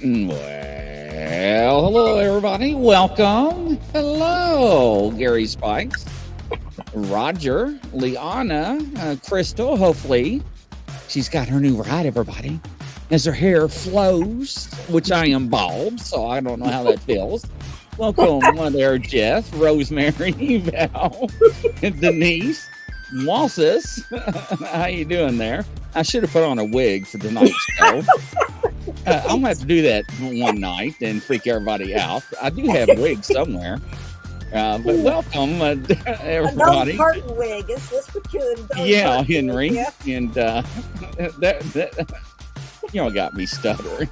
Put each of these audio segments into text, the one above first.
Well, hello, everybody. Welcome. Hello, Gary Spikes, Roger, Liana, Crystal. Hopefully, she's got her new ride, everybody. As her hair flows, which I am bald, so I don't know how that feels. Welcome there, Jeff, Rosemary, Val, Denise, Walsis. How you doing there? I should have put on a wig for tonight's show. I'm gonna have to do that one night and freak everybody out. I do have wigs somewhere, but welcome everybody. A Martin wig. Is this what you? Yeah, Henry, yeah. And that got me stuttering.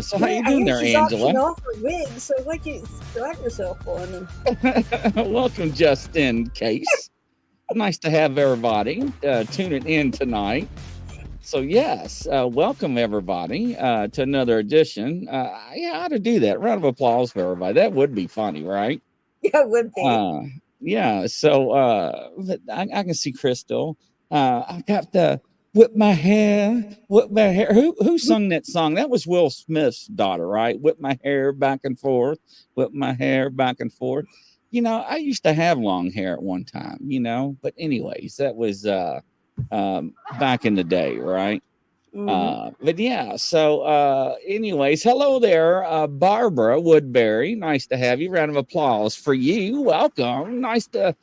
So how you doing there, Angela? Off her wig, so like you strap yourself on. Welcome, just in case. Nice to have everybody tuning in tonight. So yes, welcome everybody to another edition. I ought to do that. Round of applause for everybody. That would be funny, right? Yeah, it would be. Yeah. So I can see Crystal. I got to whip my hair. Who sung that song? That was Will Smith's daughter, right? Whip my hair back and forth. Whip my hair back and forth. You know, I used to have long hair at one time. But anyways, that was. Back in the day, right? But yeah, so anyways, hello there, Barbara Woodbury. Nice to have you. Round of applause for you. Welcome. Nice to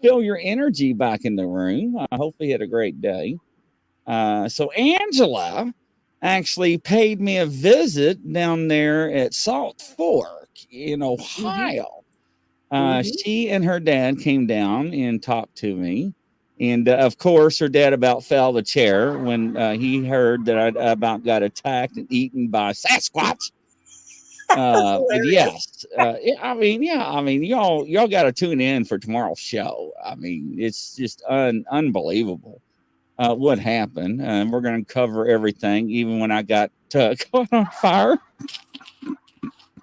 feel your energy back in the room. I hope you had a great day. So Angela actually paid me a visit down there at Salt Fork in Ohio. She and her dad came down and talked to me. And of course, her dad about fell the chair when he heard that I about got attacked and eaten by Sasquatch. But yes, y'all got to tune in for tomorrow's show. I mean, it's just unbelievable what happened. And we're going to cover everything, even when I got caught on fire.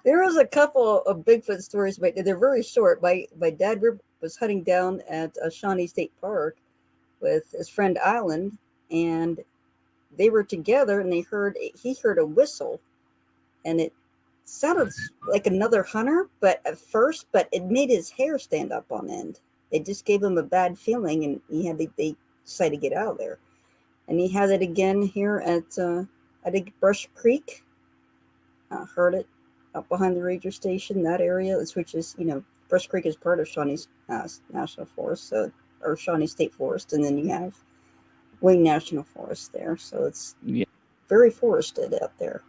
There was a couple of Bigfoot stories, but they're very short. My dad was hunting down at Shawnee State Park with his friend Island, and they were together, and he heard a whistle, and it sounded like another hunter, but it made his hair stand up on end. It just gave him a bad feeling, and they decided to get out of there. And he had it again here at I think Brush Creek. I heard it up behind the ranger station, that area, which is, Brush Creek is part of Shawnee's National Forest, or Shawnee State Forest, and then you have Wayne National Forest there. So it's very forested out there.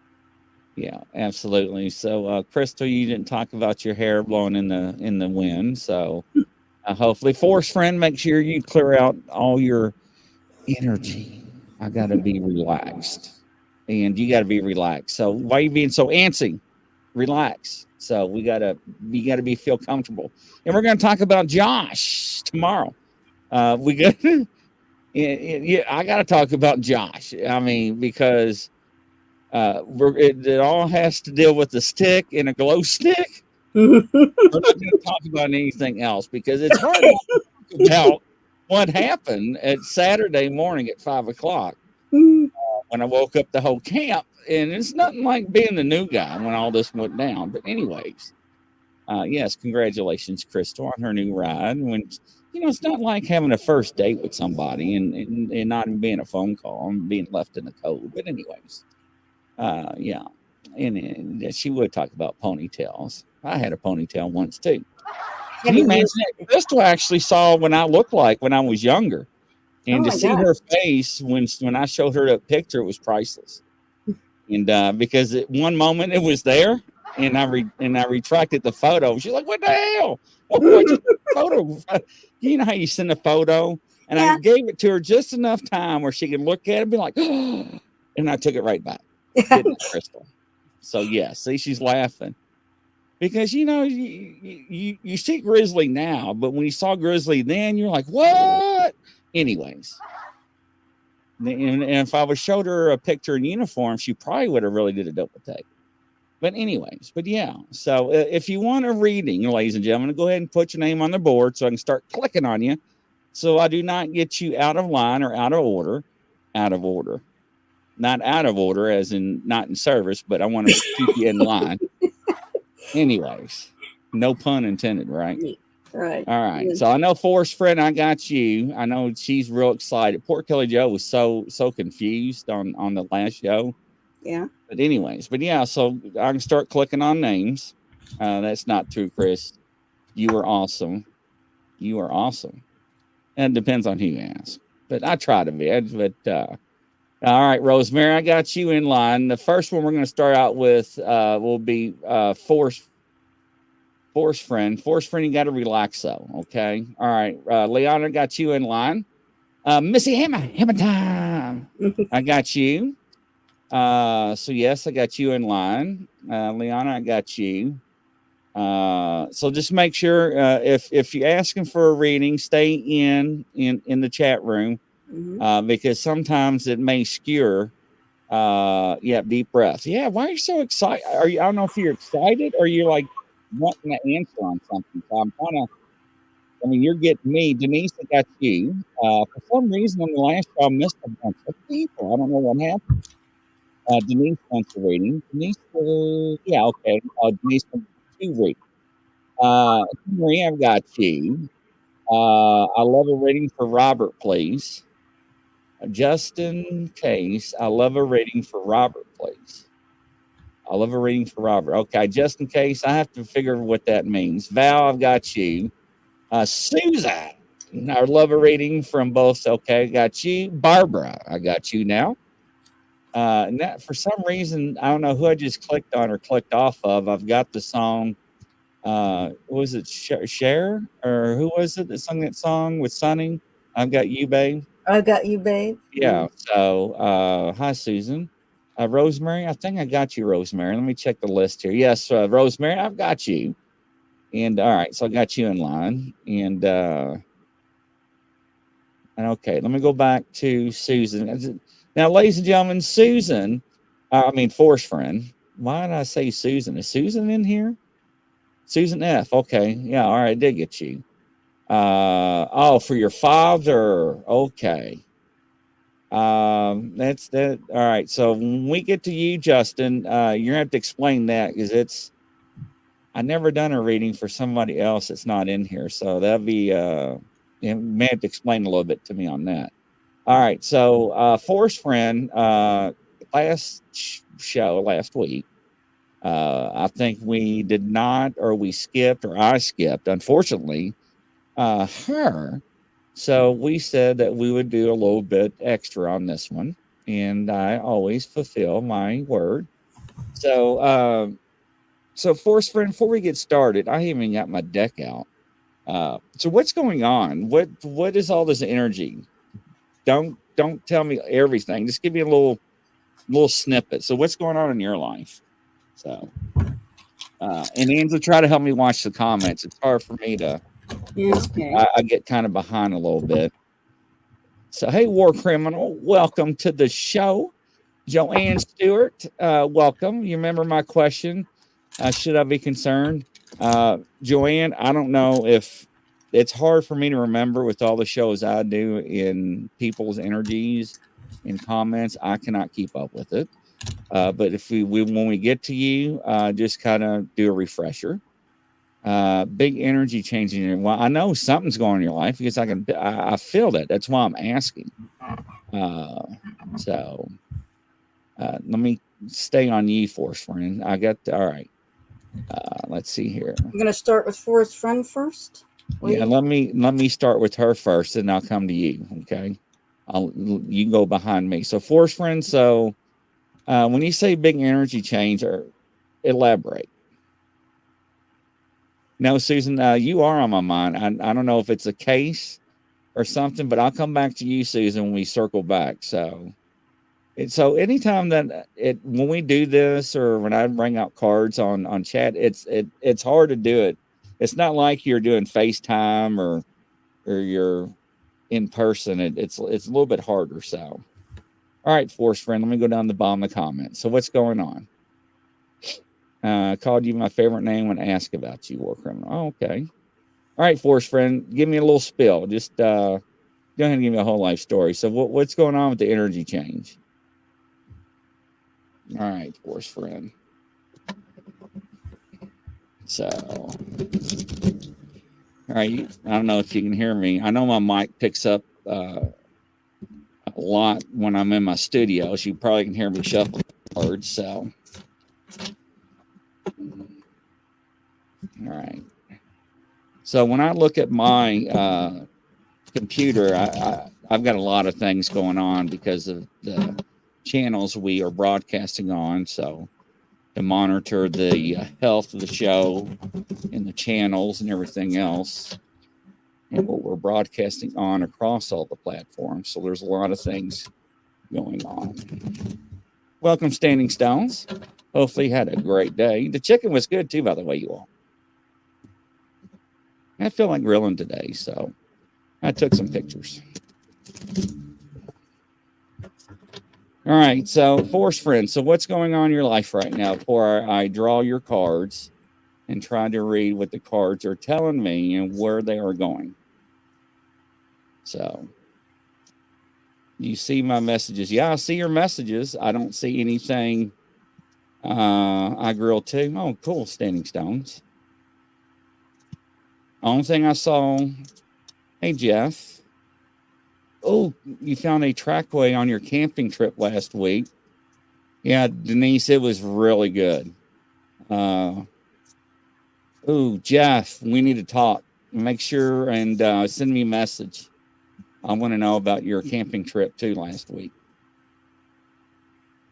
Yeah, absolutely. So, Crystal, you didn't talk about your hair blowing in the wind. So, hopefully, Forest Friend, make sure you clear out all your energy. I got to be relaxed, and you got to be relaxed. So, why are you being so antsy? Relax. So, we got to feel comfortable, and we're going to talk about Josh tomorrow. I got to talk about Josh. I mean, because it all has to deal with the stick and a glow stick. We're not going to talk about anything else because it's hard to talk about what happened at Saturday morning at 5:00 when I woke up the whole camp. And it's nothing like being the new guy when all this went down. But anyways, yes, congratulations, Crystal, on her new ride. When it's not like having a first date with somebody and not even being a phone call and being left in the cold. But anyways, yeah. And she would talk about ponytails. I had a ponytail once too. Can you imagine that? Crystal actually saw what I looked like when I was younger. And to see her face when I showed her that picture, it was priceless. And because at one moment it was there, and I retracted the photo. She's like, "What the hell? What photo? You know how you send a photo?" And I gave it to her just enough time where she could look at it and be like, "Oh," and I took it right back. Crystal. So yeah, see, she's laughing because you see Grizzly now, but when you saw Grizzly then, you're like, "What?" Anyways. And if I would showed her a picture in uniform, she probably would have really did a double take. But anyways, yeah. So if you want a reading, ladies and gentlemen, go ahead and put your name on the board so I can start clicking on you. So I do not get you out of line or out of order. not out of order, as in not in service, but I want to keep you in line. Anyways, no pun intended, right? Right. All right. So I know Forrest Friend, I got you. I know she's real excited. Poor Kelly Joe was so confused on the last show. Yeah. But anyways, but yeah, so I can start clicking on names. That's not true, Chris. You are awesome. You are awesome. And it depends on who you ask. But I try to be. All right, Rosemary, I got you in line. The first one we're going to start out with will be Force Friend. Force Friend, you got to relax, though. Okay. All right. Leona got you in line. Missy Hammer time. I got you. So yes, I got you in line. Leona, I got you. So just make sure if you're asking for a reading, stay in the chat room because sometimes it may skewer. Yeah, deep breaths. Yeah, why are you so excited? Are you? I don't know if you're excited or you're like wanting to answer on something. So I'm kind of. I mean, you're getting me, Denise. I got you. For some reason, on the last show, I missed a bunch of people. I don't know what happened. Denise wants a reading. Denise, yeah, okay. Denise wants two readings. Marie, I've got you. I love a reading for Robert, please. Just in case, I love a reading for Robert, please. I love a reading for Robert. Okay, just in case, I have to figure what that means. Val, I've got you. Susan, I love a reading from both. Okay, got you. Barbara, I got you now. And that for some reason, I don't know who I just clicked on or clicked off of. I've got the song. Was it Cher or who was it that sung that song with Sonny? I've got you, babe. I got you, babe. Yeah. So, hi, Susan. Rosemary, I think I got you, Rosemary. Let me check the list here. Yes, Rosemary, I've got you. And all right, so I got you in line. And okay, let me go back to Susan. Now, ladies and gentlemen, Susan, Force Friend. Why did I say Susan? Is Susan in here? Susan F. Okay. Yeah. All right. I did get you. Oh, for your father. Okay. That's that. All right. So when we get to you, Justin, you're gonna have to explain that because I never done a reading for somebody else that's not in here. So that'd be you may have to explain a little bit to me on that. All right. So Force Friend, last show last week. I think we did not, or we skipped, or I skipped, unfortunately, her. So we said that we would do a little bit extra on this one, and I always fulfill my word. So Force Friend, before we get started, I even got my deck out. So what's going on? What is all this energy? Don't tell me everything. Just give me a little snippet. So what's going on in your life? So and Angela, try to help me watch the comments. It's hard for me to. Okay. I get kind of behind a little bit. So, hey, War Criminal, welcome to the show. Joanne Stewart, welcome. You remember my question? Should I be concerned? Joanne, I don't know if it's hard for me to remember with all the shows I do in people's energies and comments. I cannot keep up with it. But if we when we get to you, just kind of do a refresher. Big energy changing. Well, I know something's going on in your life because I feel that. That's why I'm asking. So let me stay on you, Force Friend. I got all right. Let's see here. I'm gonna start with Forrest Friend first. Yeah, let me start with her first, and I'll come to you. Okay, you can go behind me. So, Force Friend. So, when you say big energy change, or elaborate. No, Susan, you are on my mind. I don't know if it's a case or something, but I'll come back to you, Susan, when we circle back. So anytime that when we do this or when I bring out cards on chat, it's hard to do it. It's not like you're doing FaceTime or you're in person. It's a little bit harder. So, all right, Force Friend, let me go down the bottom of the comments. So what's going on? Called you my favorite name when asked about you, War Criminal. Oh, okay. All right, Force Friend, give me a little spill. Just go ahead and give me a whole life story. So what's going on with the energy change? All right, force friend. So, all right. I don't know if you can hear me. I know my mic picks up a lot when I'm in my studio, so you probably can hear me shuffle cards. So, all right. So when I look at my computer, I've got a lot of things going on because of the channels we are broadcasting on. So to monitor the health of the show and the channels and everything else, and what we're broadcasting on across all the platforms. So there's a lot of things going on. Welcome, Standing Stones. Hopefully, you had a great day. The chicken was good too, by the way, you all. I feel like grilling today, so I took some pictures. All right, so force friends. So what's going on in your life right now before I draw your cards and try to read what the cards are telling me and where they are going? So you see my messages. Yeah, I see your messages. I don't see anything. I grill too. Oh, cool, Standing Stones. Only thing I saw. Hey, Jeff. Oh, you found a trackway on your camping trip last week. Yeah, Denise, it was really good. Oh, Jeff, we need to talk. Make sure and send me a message. I want to know about your camping trip too last week.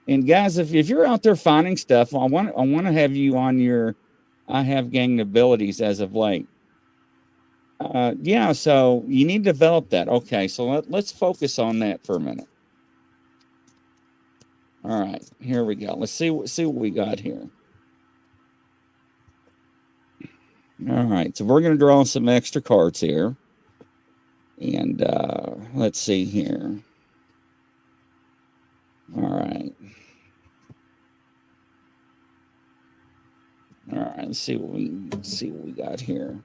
And guys, if you're out there finding stuff, I want to have you on your I have gained abilities as of late. Yeah, so you need to develop that. Okay, so let's focus on that for a minute. All right, here we go. Let's see what we got here. All right, so we're going to draw some extra cards here. And let's see here. All right. All right, let's see what we got here.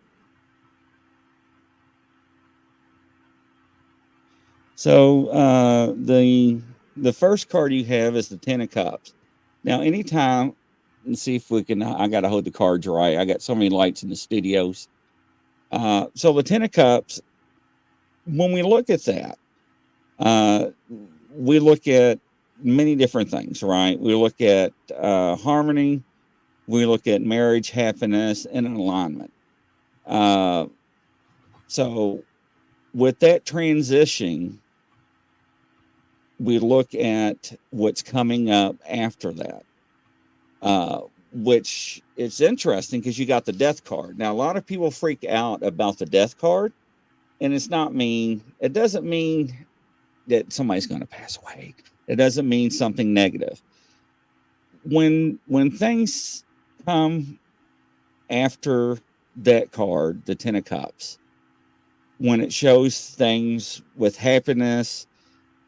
So the first card you have is the Ten of Cups. Now, anytime, let's see if we can. I got to hold the cards right. I got so many lights in the studios. So the Ten of Cups. When we look at that, we look at many different things, right? We look at harmony. We look at marriage, happiness, and alignment. So with that transition, we look at what's coming up after that, which is interesting because you got the death card. Now, a lot of people freak out about the death card, and it doesn't mean that somebody's going to pass away. It doesn't mean something negative. When things come after that card, the Ten of Cups, when it shows things with happiness,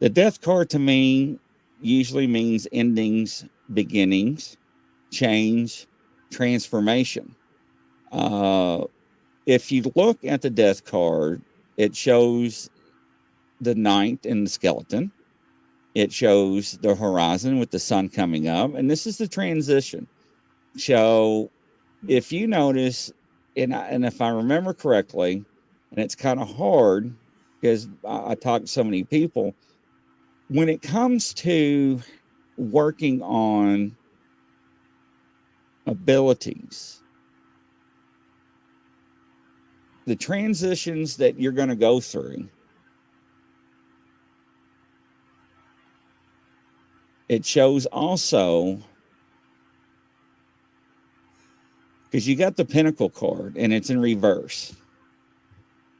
the death card to me usually means endings, beginnings, change, transformation. If you look at the death card, it shows the knight and the skeleton. It shows the horizon with the sun coming up. And this is the transition. So if you notice, and if I remember correctly, and it's kind of hard because I talk to so many people, when it comes to working on abilities, the transitions that you're going to go through, it shows also, because you got the Pentacle card and it's in reverse.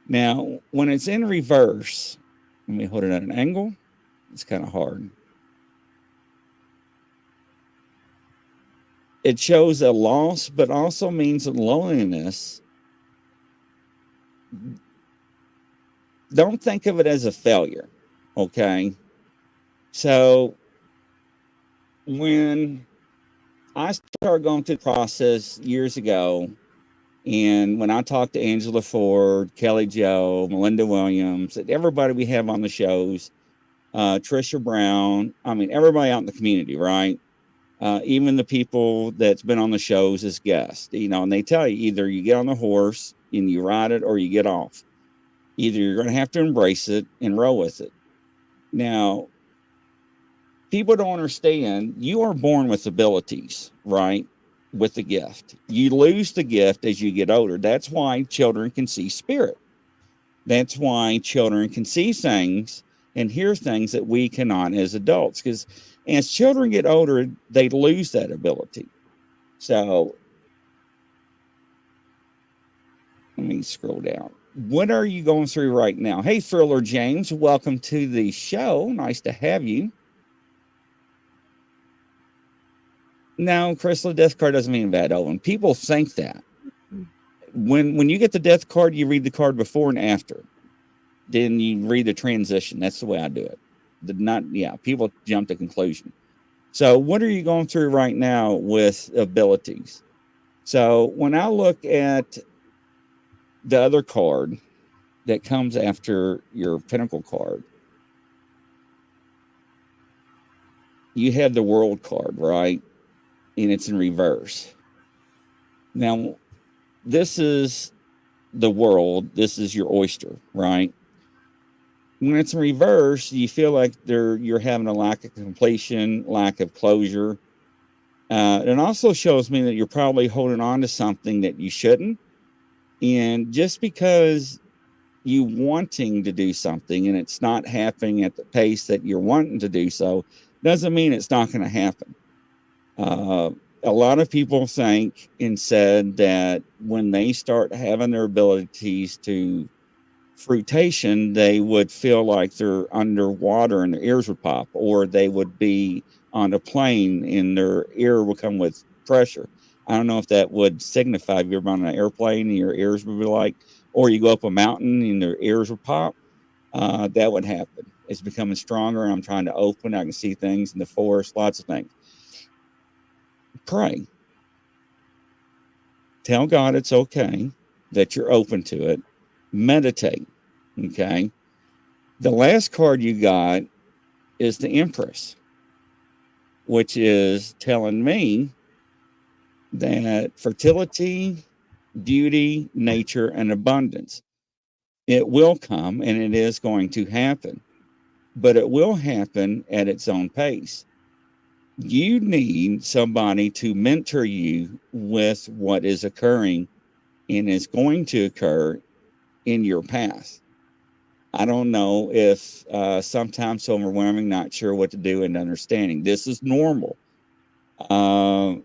Now, when it's in reverse, let me hold it at an angle. It's kind of hard. It shows a loss, but also means loneliness. Don't think of it as a failure, okay? So when I started going through the process years ago, and when I talked to Angela Ford, Kelly Joe, Melinda Williams, everybody we have on the shows, Trisha Brown, I mean, everybody out in the community, right? Even the people that's been on the shows as guests, and they tell you either you get on the horse and you ride it or you get off. Either you're going to have to embrace it and roll with it. Now, people don't understand you are born with abilities, right? With the gift. You lose the gift as you get older. That's why children can see spirit. That's why children can see things and hear things that we cannot as adults. Because as children get older, they lose that ability. So let me scroll down. What are you going through right now? Hey, Thriller James, welcome to the show. Nice to have you. No, Crystal, death card doesn't mean bad omen. People think that. When you get the death card, you read the card before and after. Then you read the transition. That's the way I do it. People jump to conclusion. So what are you going through right now with abilities? So when I look at the other card that comes after your Pinnacle card, you have the World card, right? And it's in reverse. Now, this is the world. This is your oyster, right? When it's in reverse, you feel like you're having a lack of completion, lack of closure. It also shows me that you're probably holding on to something that you shouldn't. And just because you wanting to do something and it's not happening at the pace that you're wanting to do so, doesn't mean it's not going to happen. A lot of people think and said that when they start having their abilities to fruitation, they would feel like they're underwater and their ears would pop, or they would be on a plane and their ear would come with pressure. I don't know if that would signify if you're on an airplane and your ears would be like, or you go up a mountain and their ears would pop. That would happen. It's becoming stronger. I'm trying to open. I can see things in the forest, lots of things. Pray. Tell God it's okay, that you're open to it. Meditate. Okay. The last card you got is the Empress, which is telling me that fertility, beauty, nature, and abundance, it will come and it is going to happen, but it will happen at its own pace. You need somebody to mentor you with what is occurring and is going to occur in your path. I don't know if sometimes overwhelming, not sure what to do and understanding. This is normal. I'm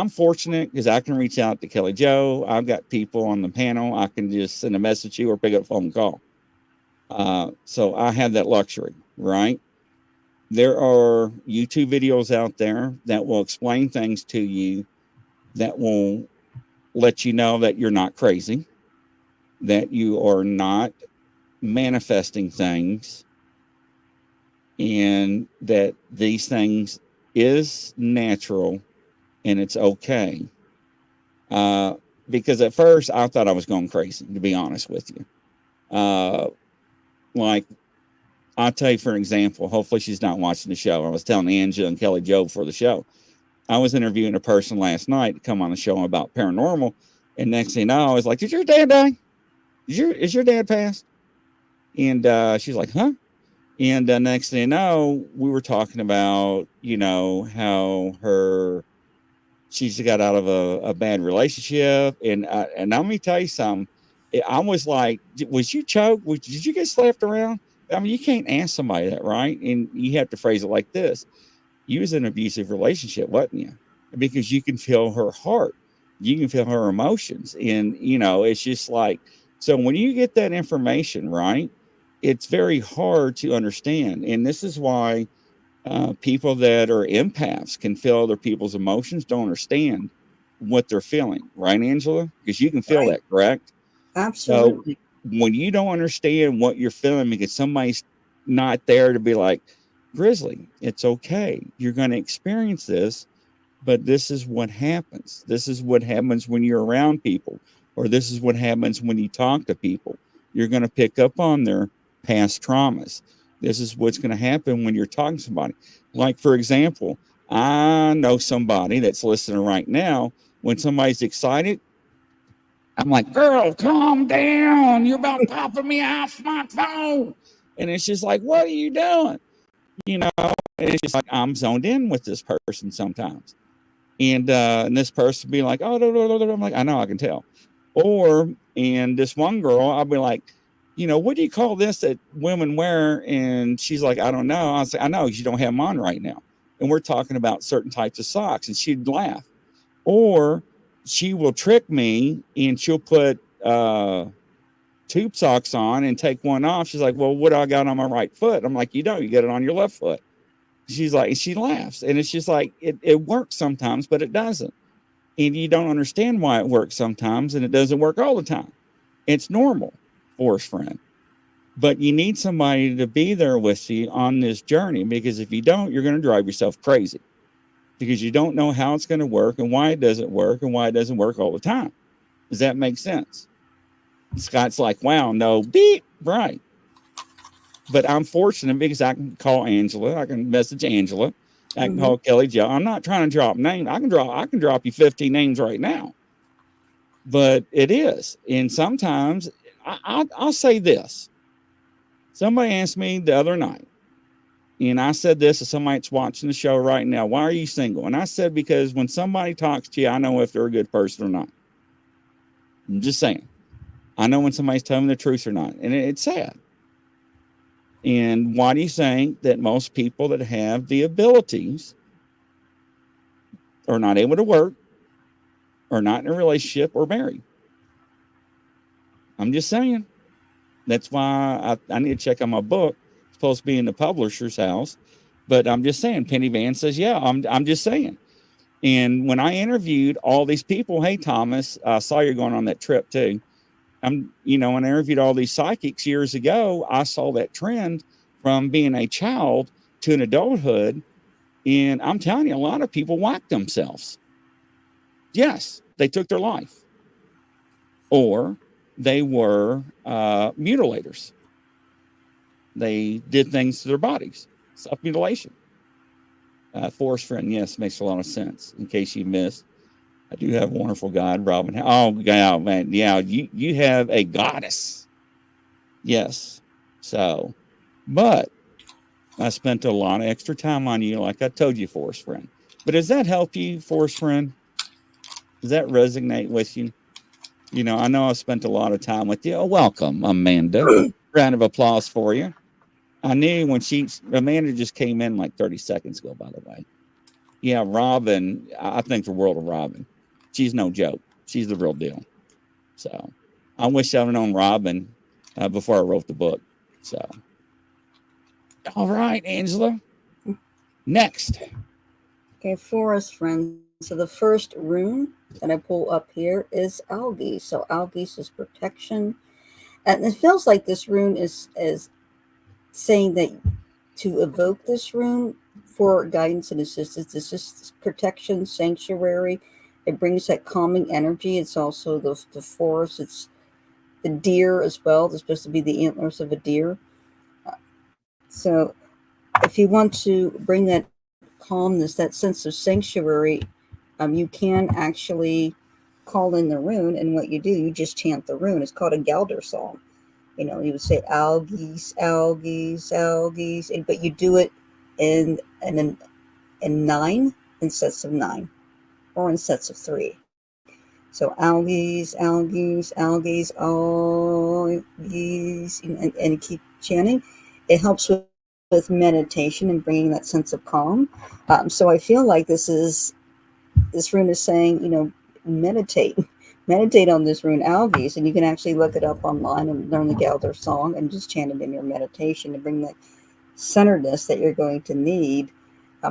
fortunate because I can reach out to Kelly Joe. I've got people on the panel. I can just send a message to you or pick up a phone call. So I have that luxury, right? There are YouTube videos out there that will explain things to you, that will let you know that you're not crazy, that you are not manifesting things, and that these things is natural and it's okay. Because at first I thought I was going crazy, to be honest with you. Like, I'll tell you for an example, hopefully she's not watching the show. I was telling Angela and Kelly Joe before the show. I was interviewing a person last night to come on the show about paranormal. And next thing you know, I was like, did your dad die? Is your dad passed? And she's like, huh? And next thing you know, we were talking about, how she's got out of a bad relationship. And let me tell you something. I was like, was you choked? Did you get slapped around? I mean, you can't ask somebody that, right? And you have to phrase it like this. You was in an abusive relationship, wasn't you? Because you can feel her heart. You can feel her emotions. And, it's just like, so when you get that information, right, it's very hard to understand. And this is why people that are empaths can feel other people's emotions, don't understand what they're feeling. Right, Angela? Because you can feel Right. that, correct? Absolutely. So when you don't understand what you're feeling because somebody's not there to be like, Grizzly, it's okay. You're going to experience this, but this is what happens. This is what happens when you're around people, or this is what happens when you talk to people. You're going to pick up on their past traumas. This is what's going to happen when you're talking to somebody. Like, for example, I know somebody that's listening right now. When somebody's excited, I'm like, girl, calm down. You're about popping me off my phone. And it's just like, what are you doing? You know, and it's just like I'm zoned in with this person sometimes. And this person be like, oh, no, no, no, no. I'm like, I know, I can tell. Or, and this one girl, I'll be like, what do you call this that women wear? And she's like, I don't know. I'll say, I know, you don't have them on right now. And we're talking about certain types of socks. And she'd laugh. Or she will trick me and she'll put tube socks on and take one off. She's like, well, what do I got on my right foot? I'm like, you don't, you got it on your left foot. She's like, she laughs. And it's just like, it works sometimes, but it doesn't. And you don't understand why it works sometimes and it doesn't work all the time. It's normal, forest friend. But you need somebody to be there with you on this journey, because if you don't, you're going to drive yourself crazy, because you don't know how it's going to work and why it doesn't work and why it doesn't work all the time. Does that make sense? Scott's like, wow, no, beep, right. But I'm fortunate because I can call Angela. I can message Angela. I can call Kelly Joe. I'm not trying to drop names. I can drop you 15 names right now. But it is. And sometimes I'll say this. Somebody asked me the other night, and I said this to somebody that's watching the show right now. Why are you single? And I said, because when somebody talks to you, I know if they're a good person or not. I'm just saying. I know when somebody's telling me the truth or not. And it's sad. And why do you think that most people that have the abilities are not able to work, or not in a relationship, or married? I'm just saying. That's why I need to check on my book. It's supposed to be in the publisher's house. But I'm just saying, Penny Van says, yeah, I'm just saying. And when I interviewed all these people, hey, Thomas, I saw you're going on that trip too. When I interviewed all these psychics years ago, I saw that trend from being a child to an adulthood. And I'm telling you, a lot of people whacked themselves. Yes, they took their life. Or they were mutilators. They did things to their bodies. Self-mutilation. Forest friend, yes, makes a lot of sense. In case you missed, I do have a wonderful God, Robin. Oh, God, man. Yeah, you have a goddess. Yes. So, but I spent a lot of extra time on you, like I told you, forest friend. But does that help you, forest friend? Does that resonate with you? I know I've spent a lot of time with you. Oh, welcome, Amanda. Round of applause for you. I knew when Amanda just came in like 30 seconds ago, by the way. Yeah, Robin, I think the world of Robin. She's no joke. She's the real deal. So I wish I'd known Robin before I wrote the book. So, all right, Angela. Next. Okay, forest friends. So the first rune that I pull up here is algae. So algae is protection. And it feels like this rune is saying that to evoke this rune for guidance and assistance, it's just protection, sanctuary. It brings that calming energy. It's also the forest. It's the deer as well. They're supposed to be the antlers of a deer. So if you want to bring that calmness, that sense of sanctuary, you can actually call in the rune. And what you do, you just chant the rune. It's called a Galder song. You would say algaes, algaes, algaes, but you do it in 9, in sets of 9, or in sets of 3. So algaes, algaes, algaes, algaes, and keep chanting. It helps with meditation and bringing that sense of calm. So I feel like this rune is saying, meditate on this rune algaes, and you can actually look it up online and learn the Galder song and just chant it in your meditation to bring that centeredness that you're going to need,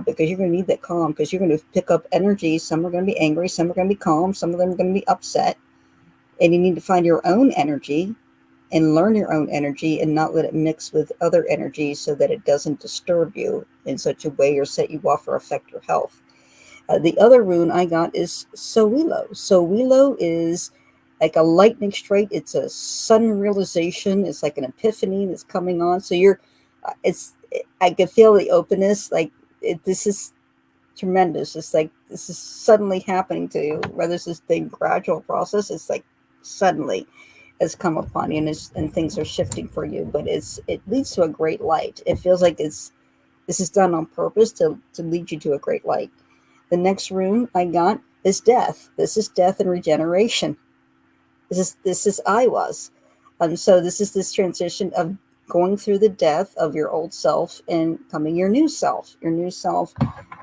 because you're going to need that calm, because you're going to pick up energy. Some are going to be angry, some are going to be calm, some of them are going to be upset, and you need to find your own energy and learn your own energy and not let it mix with other energies so that it doesn't disturb you in such a way or set you off or affect your health. The other rune I got is Sowilo. Sowilo is like a lightning strike. It's a sudden realization. It's like an epiphany that's coming on. So I can feel the openness. Like this is tremendous. It's like this is suddenly happening to you. Whether it's this big gradual process, it's like suddenly has come upon you, and things are shifting for you. But it leads to a great light. It feels like this is done on purpose to lead you to a great light. The next rune I got is death. This is death and regeneration. This is I was. So this is this transition of going through the death of your old self and coming your new self. Your new self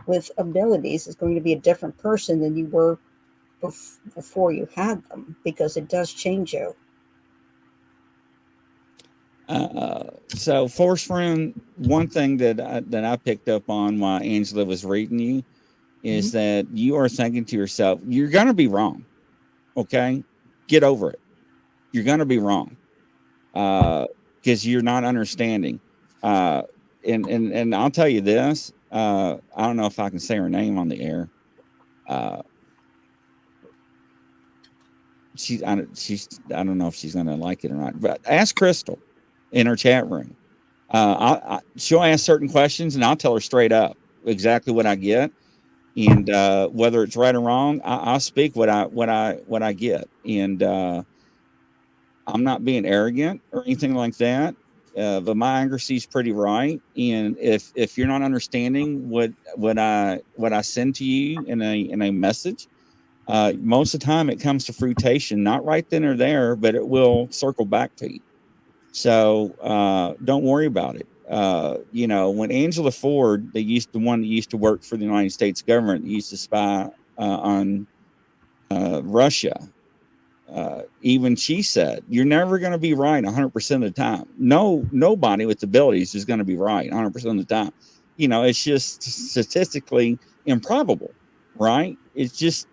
with abilities is going to be a different person than you were before you had them, because it does change you. So Force Friend, one thing that I picked up on while Angela was reading you is that you are thinking to yourself, you're going to be wrong. Okay. Get over it. You're going to be wrong. Because you're not understanding. And I'll tell you this, I don't know if I can say her name on the air. I don't know if she's going to like it or not, but ask Crystal in her chat room. She'll ask certain questions and I'll tell her straight up exactly what I get. And whether it's right or wrong, I'll speak what I get. And I'm not being arrogant or anything like that. But my accuracy is pretty right. And if you're not understanding what I send to you in a message, most of the time it comes to fruition, not right then or there, but it will circle back to you. So don't worry about it. When Angela Ford, the one that used to work for the United States government, used to spy on Russia. Even she said, you're never going to be right 100% of the time. Nobody with abilities is going to be right 100% of the time. It's just statistically improbable, right? It's just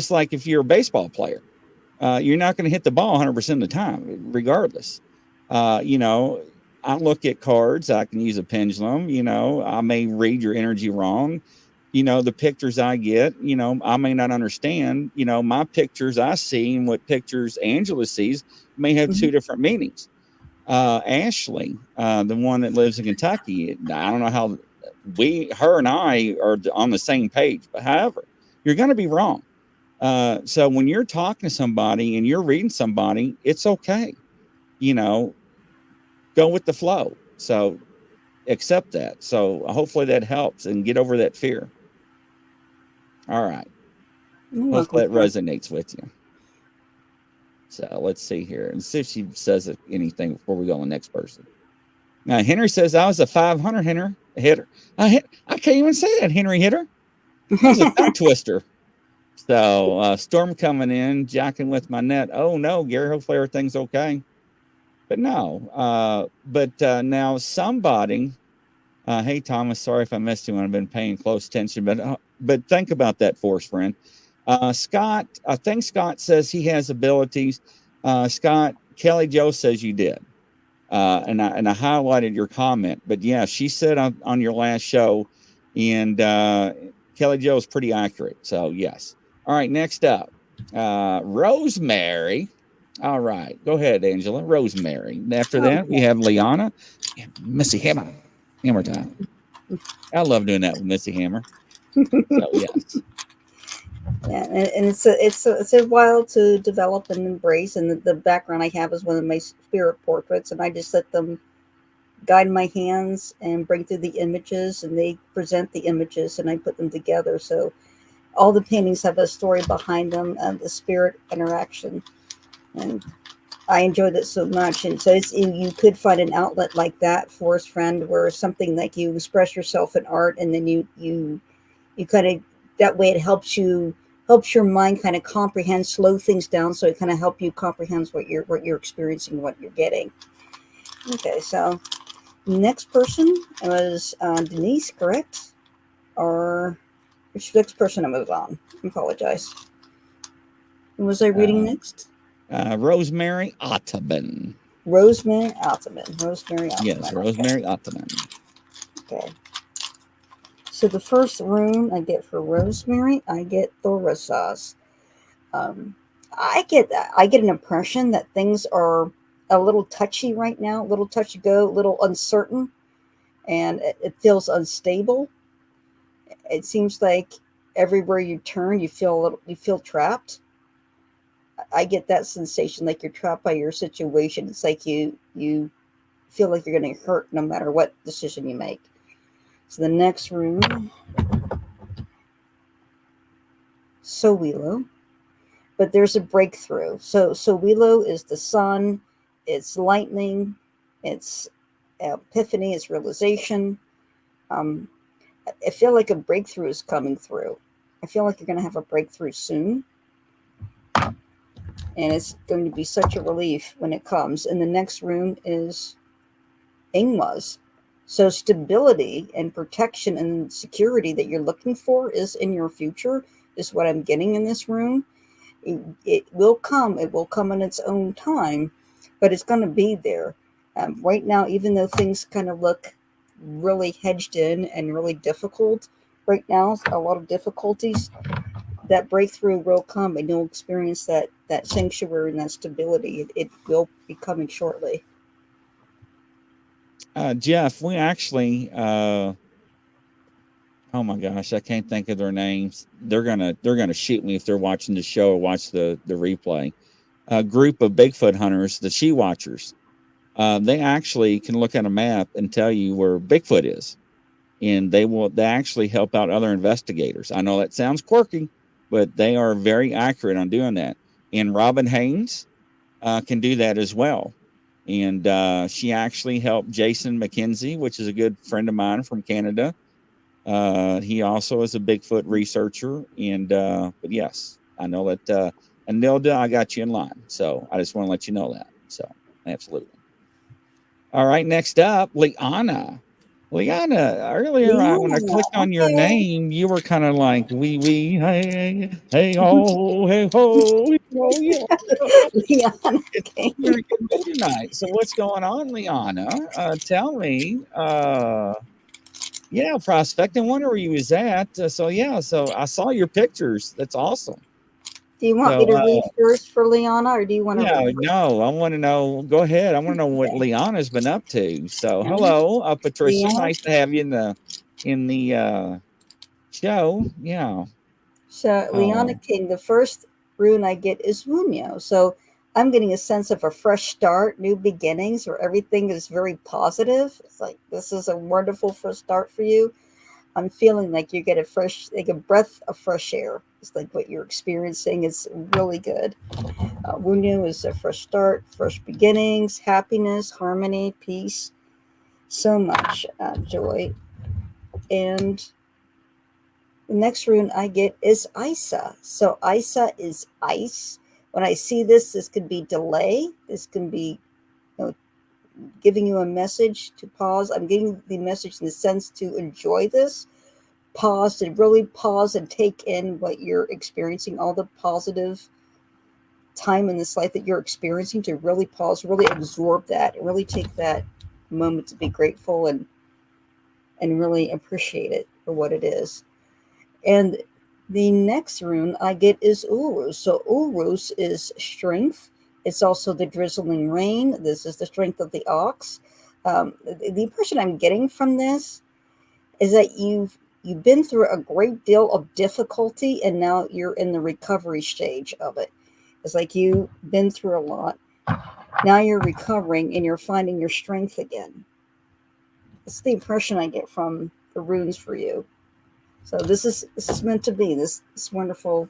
like if you're a baseball player, you're not going to hit the ball 100% of the time, regardless. I look at cards. I can use a pendulum. I may read your energy wrong. The pictures I get, I may not understand. My pictures I see and what pictures Angela sees may have two different meanings. Ashley, the one that lives in Kentucky, I don't know how her and I are on the same page, but however, you're going to be wrong. So when you're talking to somebody and you're reading somebody, it's okay. Go with the flow. So accept that. So hopefully that helps and get over that fear. All right. Hopefully that resonates with you. So let's see here and see if she says anything before we go on the next person. Now, Henry says I was a 500 hitter. I can't even say that, Henry hitter. I was a tongue twister. So storm coming in, jacking with my net. Oh no, Gary, hopefully everything's okay. But no, now somebody, hey Thomas, sorry if I missed you when I've been paying close attention, but think about that, Force Friend. Scott, I think Scott says he has abilities. Scott, Kelly Jo says you did. And I highlighted your comment, but yeah, she said on your last show, and Kelly Jo is pretty accurate. So yes. All right. Next up, Rosemary. All right. Go ahead, Angela. Rosemary. After that, we have Liana and Missy Hammer. Hammer time. I love doing that with Missy Hammer. So yes. Yeah, and it's a while to develop and embrace. And the background I have is one of my spirit portraits, and I just let them guide my hands and bring through the images, and they present the images, and I put them together. So all the paintings have a story behind them and the spirit interaction, and I enjoyed it so much. And so you could find an outlet like that, Forest Friend, where something like you express yourself in art, and then you kind of, that way it helps your mind kind of comprehend, slow things down, so it kind of help you comprehend what you're experiencing, what you're getting. Okay, so next person was Denise, correct? Or which next person I move on? I apologize. Who was I reading next? Rosemary Ottoman. Rosemary Ottoman. Yes, Rosemary Ottoman. Okay. So the first rune I get for Rosemary, I get Thorasas. I get an impression that things are a little touchy right now, a little touch and go, a little uncertain, and it feels unstable. It seems like everywhere you turn, you feel trapped. I get that sensation, like you're trapped by your situation. It's like you feel like you're going to hurt no matter what decision you make. So the next room, Sowilo, but there's a breakthrough. So Willow is the sun, it's lightning, it's epiphany, it's realization. Um, I feel like a breakthrough is coming through. I feel like you're going to have a breakthrough soon, and it's going to be such a relief when it comes. And the next room is Ingma's. So stability and protection and security that you're looking for is in your future, is what I'm getting in this room. It will come. It will come in its own time, but it's going to be there. Right now, even though things kind of look really hedged in and really difficult right now, a lot of difficulties, that breakthrough will come and you'll experience that sanctuary and that stability. It will be coming shortly. Jeff, we actually, oh my gosh, I can't think of their names. They're gonna shoot me if they're watching the show or watch the replay. A group of Bigfoot hunters, the She Watchers. They actually can look at a map and tell you where Bigfoot is, and they actually help out other investigators. I know that sounds quirky, but they are very accurate on doing that. And Robin Haynes can do that as well. And she actually helped Jason McKenzie, which is a good friend of mine from Canada. He also is a Bigfoot researcher. And but yes, I know that. And Nilda, I got you in line. So I just want to let you know that. So absolutely. All right, next up, Liana. Liana, earlier when I Liana, clicked on your okay. name, you were kind of like wee hey hey ho hey ho oh yeah. Liana, It's okay. you're in a good mood tonight. So what's going on, Liana? Tell me. Yeah, prospecting. Wonder where you was at. So yeah, so I saw your pictures. That's awesome. Do you want me So to read first for Liana, or do you want to yeah, read no, I want to know. Go ahead. I want to know what first? Liana's been up to. So Okay. hello, Patricia. Liana. Nice to have you in the show. Yeah. So Uh, Liana King, the first rune I get is Wunyo. So I'm getting a sense of a fresh start, new beginnings, where everything is very positive. It's like this is a wonderful first start for you. I'm feeling like you get like a breath of fresh air. It's like what you're experiencing is really good. Wunyo is a fresh start, fresh beginnings, happiness, harmony, peace, so much joy. And the next rune I get is Isa. So Isa is ice. When I see this, this could be delay. This can be, you know, giving you a message to pause. I'm getting the message in the sense to enjoy this. Pause, to really pause and take in what you're experiencing, all the positive time in this life that you're experiencing, to really pause, really absorb that, and really take that moment to be grateful and really appreciate it for what it is. And the next rune I get is Urus. So Urus is strength. It's also the drizzling rain. This is the strength of the ox. The impression I'm getting from this is that you've been through a great deal of difficulty, and now you're in the recovery stage of it. It's like you've been through a lot. Now you're recovering and you're finding your strength again. It's the impression I get from the runes for you. So this is meant to be this wonderful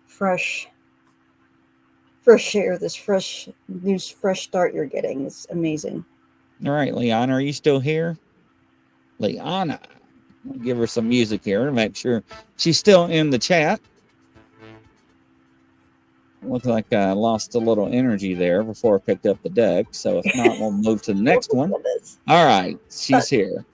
fresh air, this fresh new fresh start you're getting. It's amazing. all right, Liana, are you still here? Liana. I'll give her some music here to make sure she's still in the chat. Looks like I lost a little energy there before I picked up the deck. So if not, we'll move to the Oh next my one. goodness. All right, But she's here.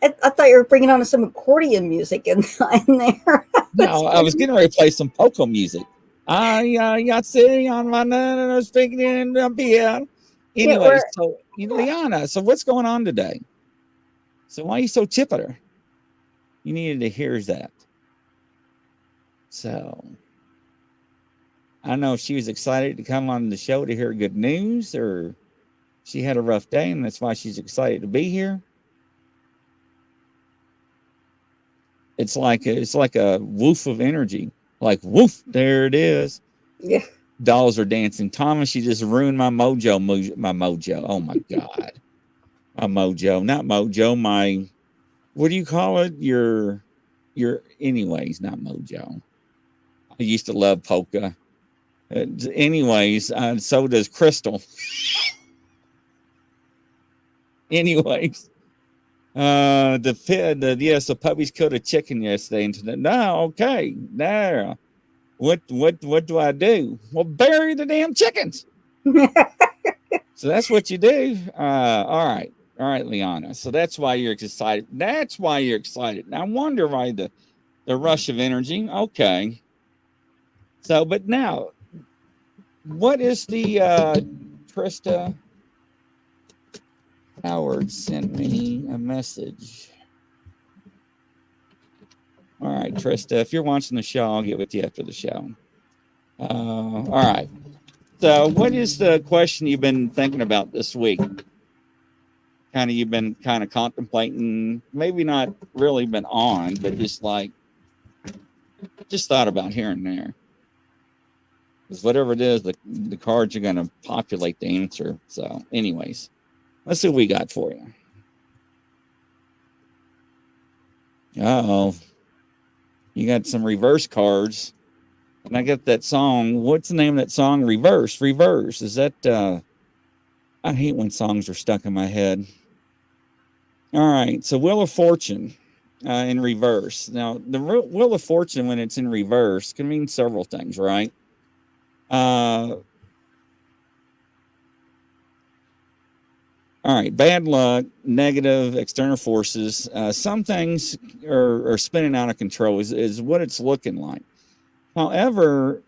I thought you were bringing on some accordion music in there. No, I was getting ready to play some polka music. I got sitting on my nana speaking in the piano. Yeah, Anyway, we're so Liana, so what's going on today? So why are you so chipper? You needed to hear that. So I don't know if she was excited to come on the show to hear good news, or she had a rough day and that's why she's excited to be here. It's like a woof of energy. Like woof, there it is. Yeah. Dolls are dancing. Thomas, you just ruined my mojo. My mojo. Oh my god, my mojo, not mojo. My what do you call it? Your anyways, not mojo. I used to love polka. Anyways, so does Crystal. Anyways, yes, the puppies killed a chicken yesterday and today. No, okay, there. What do I do? Well, bury the damn chickens. So that's what you do. All right, Liana. So that's why you're excited. That's why you're excited. Now, I wonder why the rush of energy. Okay. So, but now, what is the Trista Howard sent me a message. All right, Trista, if you're watching the show, I'll get with you after the show. All right. So, what is the question you've been thinking about this week? You've been kind of contemplating, maybe not really been on, but just thought about here and there. Because whatever it is, the cards are going to populate the answer. So, anyways, let's see what we got for you. Uh-oh. You got some reverse cards. And I got that song. What's the name of that song? Reverse. Reverse. Is that, I hate when songs are stuck in my head. All right. So Wheel of Fortune in reverse. Now, the Wheel of Fortune, when it's in reverse, can mean several things, right? All right. Bad luck, negative, external forces. Some things are spinning out of control is what it's looking like. However,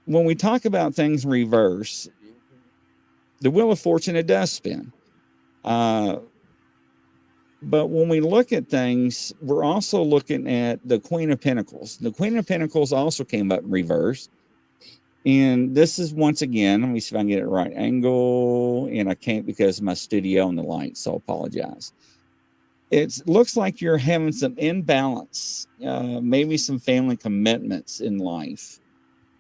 when we talk about things in reverse, the Wheel of Fortune, it does spin. But when we look at things, we're also looking at the Queen of Pentacles. The Queen of Pentacles also came up in reverse. And this is, once again, let me see if I can get it right angle. And I can't because of my studio and the lights, so I apologize. It looks like you're having some imbalance, maybe some family commitments in life.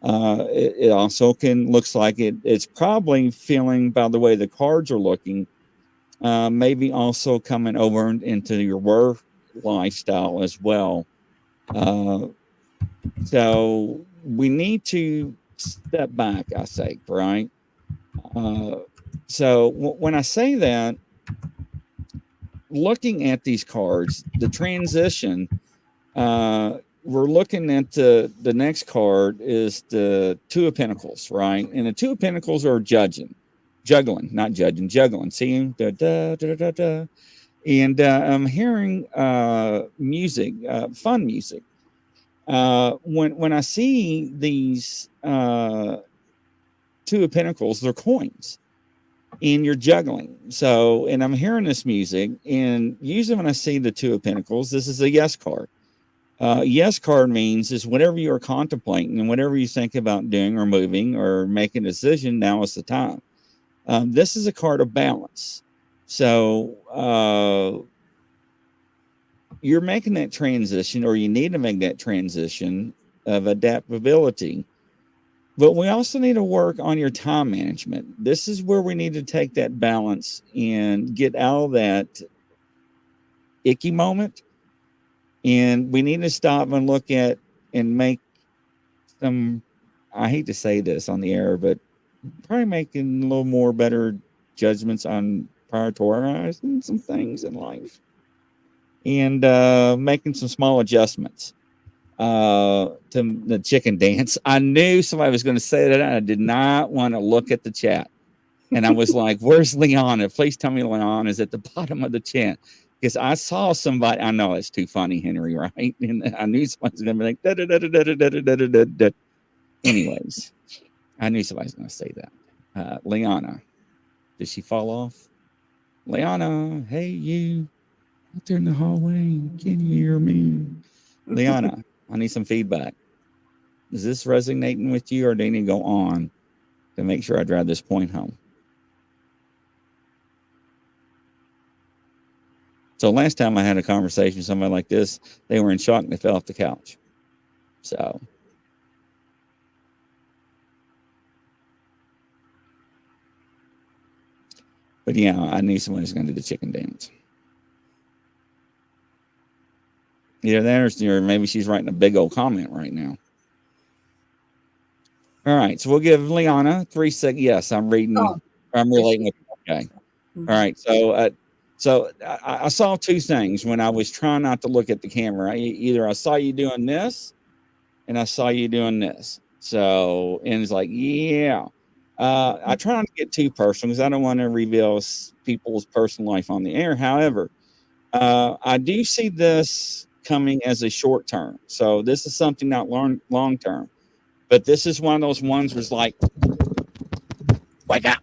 It also looks like it's probably feeling, by the way the cards are looking, maybe also coming over into your work lifestyle as well. So we need to step back, I say, right? So when I say that, looking at these cards, the transition, we're looking at the next card is the Two of Pentacles, right? And the Two of Pentacles are juggling, not judging, juggling. See, da, da, da, da, da. And I'm hearing music, fun music. When I see these Two of Pentacles, they're coins, and you're juggling. So, and I'm hearing this music, and usually when I see the Two of Pentacles, this is a yes card. Yes card means is whatever you are contemplating and whatever you think about doing or moving or making a decision, now is the time. This is a card of balance. So you're making that transition, or you need to make that transition of adaptability. But we also need to work on your time management. This is where we need to take that balance and get out of that icky moment. And we need to stop and look at and make some, I hate to say this on the air, but probably making a little more better judgments on prioritizing some things in life and making some small adjustments to the chicken dance. I knew somebody was going to say that. I did not want to look at the chat. And I was like, where's Liana? Please tell me Liana is at the bottom of the chat. Because I saw somebody, I know it's too funny, Henry, right? And I knew somebody's going to be like, da, da, da, da, da, da, da, da, da, da. Anyways, I knew somebody's going to say that. Liana, did she fall off? Liana, hey, you out there in the hallway, can you hear me? Liana, I need some feedback. Is this resonating with you, or do you need to go on to make sure I drive this point home? So last time I had a conversation with somebody like this, they were in shock and they fell off the couch. So. But yeah, I need someone who's going to do the chicken dance. Either that or maybe she's writing a big old comment right now. All right, so we'll give Liana 3 seconds. Yes, I'm reading. Oh, I'm yes, relating. Okay. mhm. All right. So I saw two things when I was trying not to look at the camera. Either I saw you doing this, and I saw you doing this. So and it's like, yeah. I try not to get too personal because I don't want to reveal people's personal life on the air. However, I do see this coming as a short term. So this is something not long term. But this is one of those ones where it's like, wake up.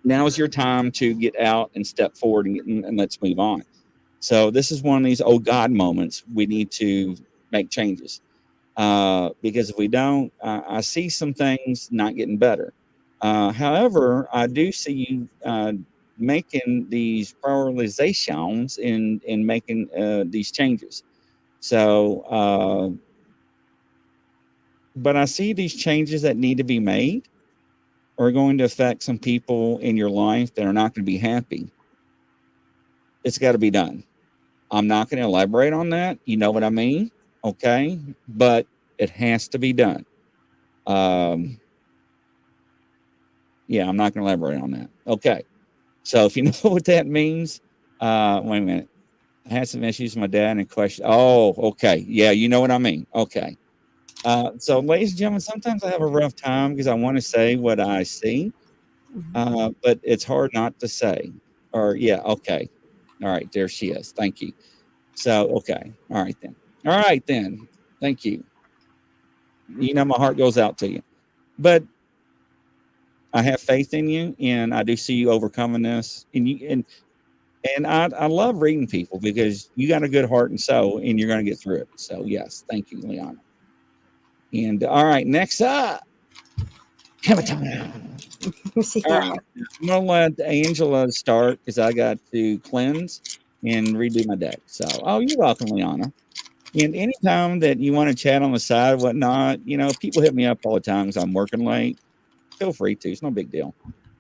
Now is your time to get out and step forward and let's move on. So this is one of these oh God moments. We need to make changes because if we don't, I see some things not getting better. However, I do see you making these prioritizations in making these changes. So, but I see these changes that need to be made are going to affect some people in your life that are not going to be happy. It's got to be done. I'm not going to elaborate on that. You know what I mean? Okay. But it has to be done. Um, yeah, I'm not going to elaborate on that. Okay. So if you know what that means, wait a minute. I had some issues with my dad and question. Oh, okay. Yeah, you know what I mean. Okay. So, ladies and gentlemen, sometimes I have a rough time because I want to say what I see, but it's hard not to say. Or, yeah, okay. All right, there she is. Thank you. So, okay. All right, then. All right, then. Thank you. You know, my heart goes out to you. But I have faith in you, and I do see you overcoming this. And I love reading people because you got a good heart and soul, and you're going to get through it. So, yes, thank you, Liana. And all right, next up, hammer time. See All right, camera. I'm gonna let Angela start because I got to cleanse and redo my deck. So, oh, you're welcome, Liana. And anytime that you want to chat on the side or whatnot, you know, people hit me up all the time because I'm working late. Feel free to. It's no big deal.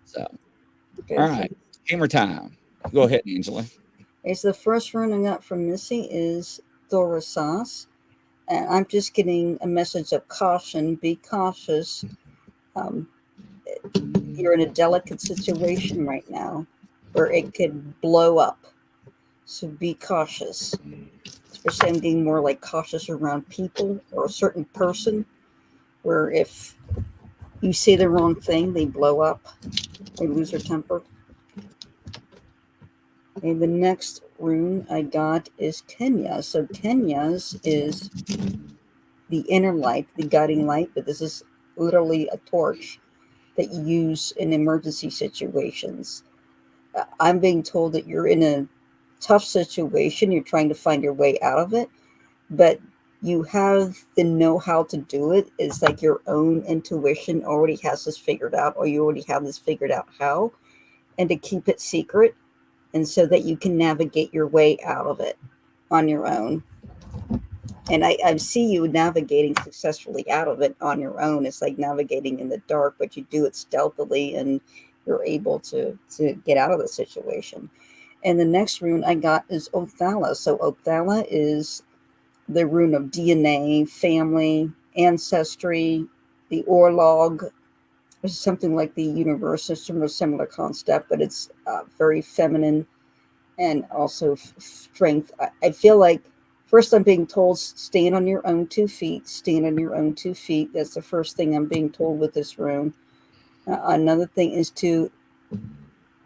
So, Okay. all right, hammer time. Go ahead, Angela. Okay, so the first rune I got from Missy is Dora Sauce. And I'm just getting a message of caution. Be cautious. Um, you're in a delicate situation right now where it could blow up. So be cautious. Especially I'm getting more like cautious around people or a certain person where if you say the wrong thing, they blow up or lose their temper. And the next rune I got is Kenya. So Kenya's is the inner light, the guiding light, but this is literally a torch that you use in emergency situations. I'm being told that you're in a tough situation, you're trying to find your way out of it, but you have the know how to do it. It's like your own intuition already has this figured out, or you already have this figured out how, and to keep it secret, and so that you can navigate your way out of it on your own. And I see you navigating successfully out of it on your own. It's like navigating in the dark, but you do it stealthily and you're able to get out of the situation. And the next rune I got is Othala. So Othala is the rune of DNA, family, ancestry, the Orlog, which is something like the universe system or similar concept, but it's very feminine and also strength. I feel like first I'm being told stand on your own 2 feet, stand on your own 2 feet. That's the first thing I'm being told with this rune. Another thing is to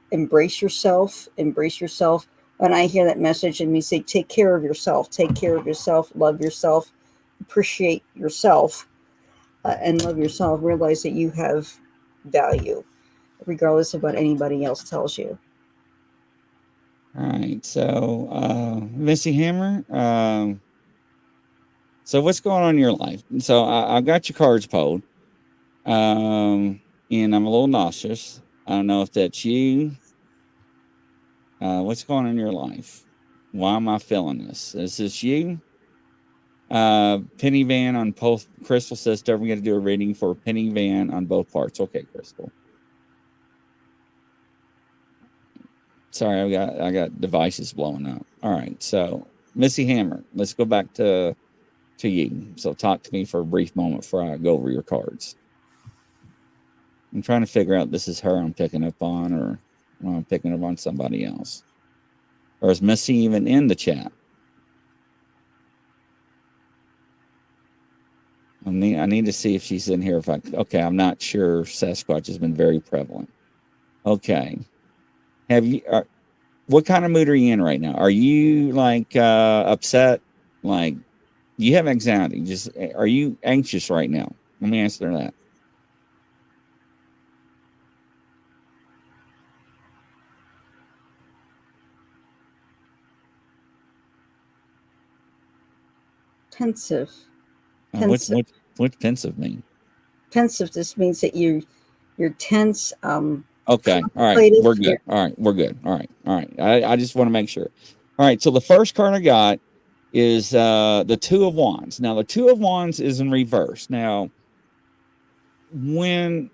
embrace yourself, embrace yourself. When I hear that message and me say, take care of yourself, take care of yourself, love yourself, appreciate yourself, and love yourself, realize that you have value, regardless of what anybody else tells you. All right, so Missy Hammer. So what's going on in your life? So I've got your cards pulled, and I'm a little nauseous. I don't know if that's you. What's going on in your life? Why am I feeling this? Is this you? Penny Van on both. Crystal says, "Don't forget to do a reading for Penny Van on both parts." Okay, Crystal. Sorry, I got devices blowing up. All right, so Missy Hammer, let's go back to you. So talk to me for a brief moment before I go over your cards. I'm trying to figure out this is her I'm picking up on, or I'm picking up on somebody else, or is Missy even in the chat? I need to see if she's in here. Okay, I'm not sure. Sasquatch has been very prevalent. Okay, have you? What kind of mood are you in right now? Are you like upset? Like, you have anxiety? Just are you anxious right now? Let me answer that. Pensive. What's Pensive. what's pensive mean? Pensive just means that you're tense. Okay. All right. We're good. All right. We're good. All right. All right. I just want to make sure. All right. So the first card I got is the Two of Wands. Now the Two of Wands is in reverse. Now when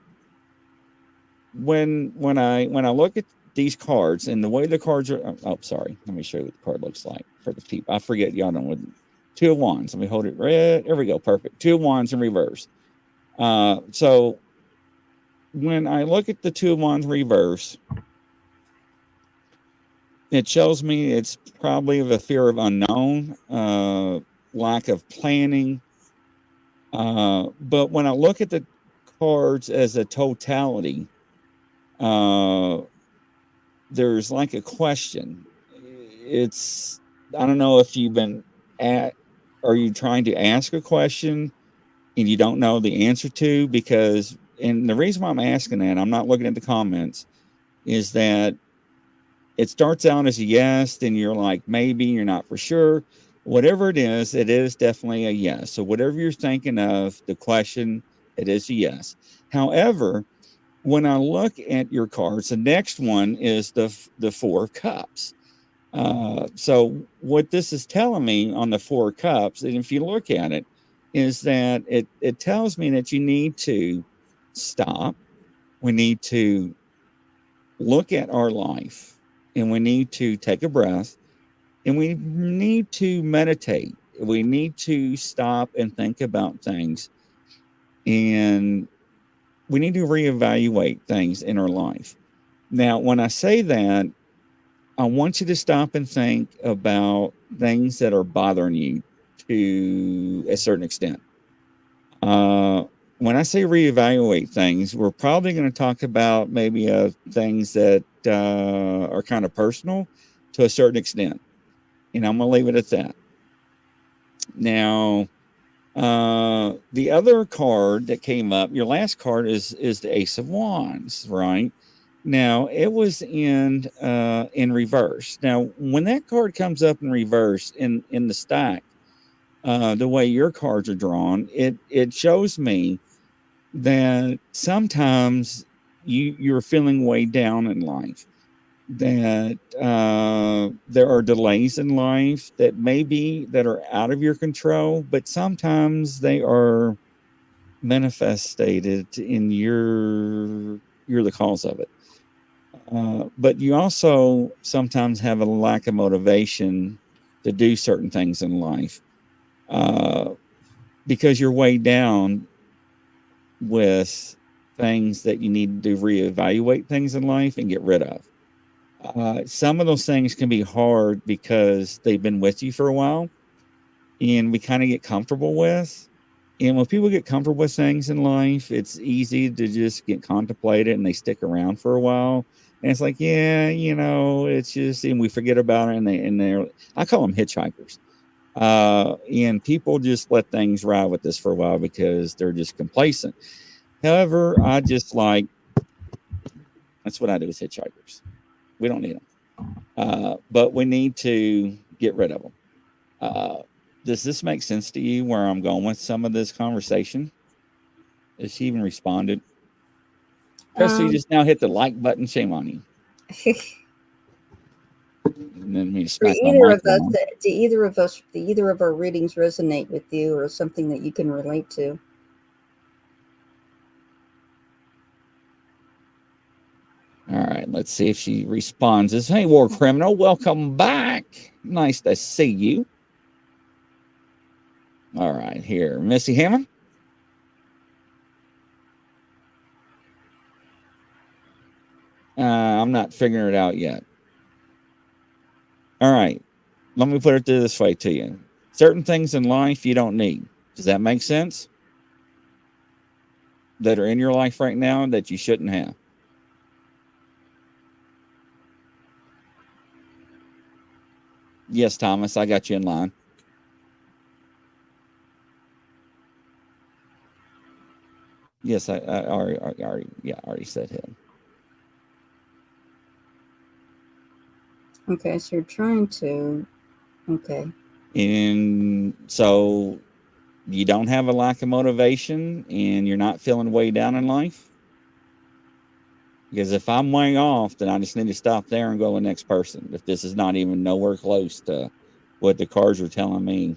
I look at these cards and the way the cards are, oh sorry, let me show you what the card looks like for the people. I forget, y'all don't know. Two of Wands. Let me hold it red. There we go. Perfect. Two of Wands in reverse. So when I look at the Two of Wands reverse, it shows me it's probably the fear of unknown, lack of planning. But when I look at the cards as a totality, there's like a question. It's, I don't know if you've been are you trying to ask a question and you don't know the answer to? Because, and the reason why I'm asking that, I'm not looking at the comments, is that it starts out as a yes, then you're like, maybe, you're not for sure. Whatever it is definitely a yes. So whatever you're thinking of, the question, it is a yes. However, when I look at your cards, the next one is the Four of Cups. So what this is telling me on the Four of Cups, and if you look at it, is that it tells me that you need to stop. We need to look at our life, and we need to take a breath, and we need to meditate. We need to stop and think about things, and we need to reevaluate things in our life. Now, when I say that, I want you to stop and think about things that are bothering you to a certain extent. When I say reevaluate things, we're probably going to talk about maybe things that are kind of personal to a certain extent. And I'm going to leave it at that. Now, the other card that came up, your last card is the Ace of Wands, right? Now it was in reverse. Now, when that card comes up in reverse in the stack, the way your cards are drawn, it shows me that sometimes you're feeling way down in life. That there are delays in life that that are out of your control, but sometimes they are manifested in you're the cause of it. But you also sometimes have a lack of motivation to do certain things in life uh, because you're weighed down with things that you need to reevaluate things in life and get rid of. Some of those things can be hard because they've been with you for a while and we kind of get comfortable with. And when people get comfortable with things in life, it's easy to just get contemplated and they stick around for a while. And it's like, yeah, it's just, and we forget about it. And I call them hitchhikers. And people just let things ride with this for a while because they're just complacent. However, I just like, that's what I do with hitchhikers. We don't need them. But we need to get rid of them. Does this make sense to you where I'm going with some of this conversation? Has she even responded? Crystal, you just now hit the like button. Shame on you. then me Do smack my either mic of us, on. do either of our readings resonate with you, or something that you can relate to? All right, let's see if she responds as, hey, war criminal, welcome back. Nice to see you. All right, here, Missy Hammond. I'm not figuring it out yet. All right, let me put it this way to you. Certain things in life you don't need. Does that make sense? That are in your life right now that you shouldn't have. Yes, Thomas, I got you in line. Yes, I already said him. Okay, so you're trying to. Okay. And so you don't have a lack of motivation and you're not feeling way down in life. Because if I'm way off, then I just need to stop there and go to the next person. If this is not even nowhere close to what the cards are telling me.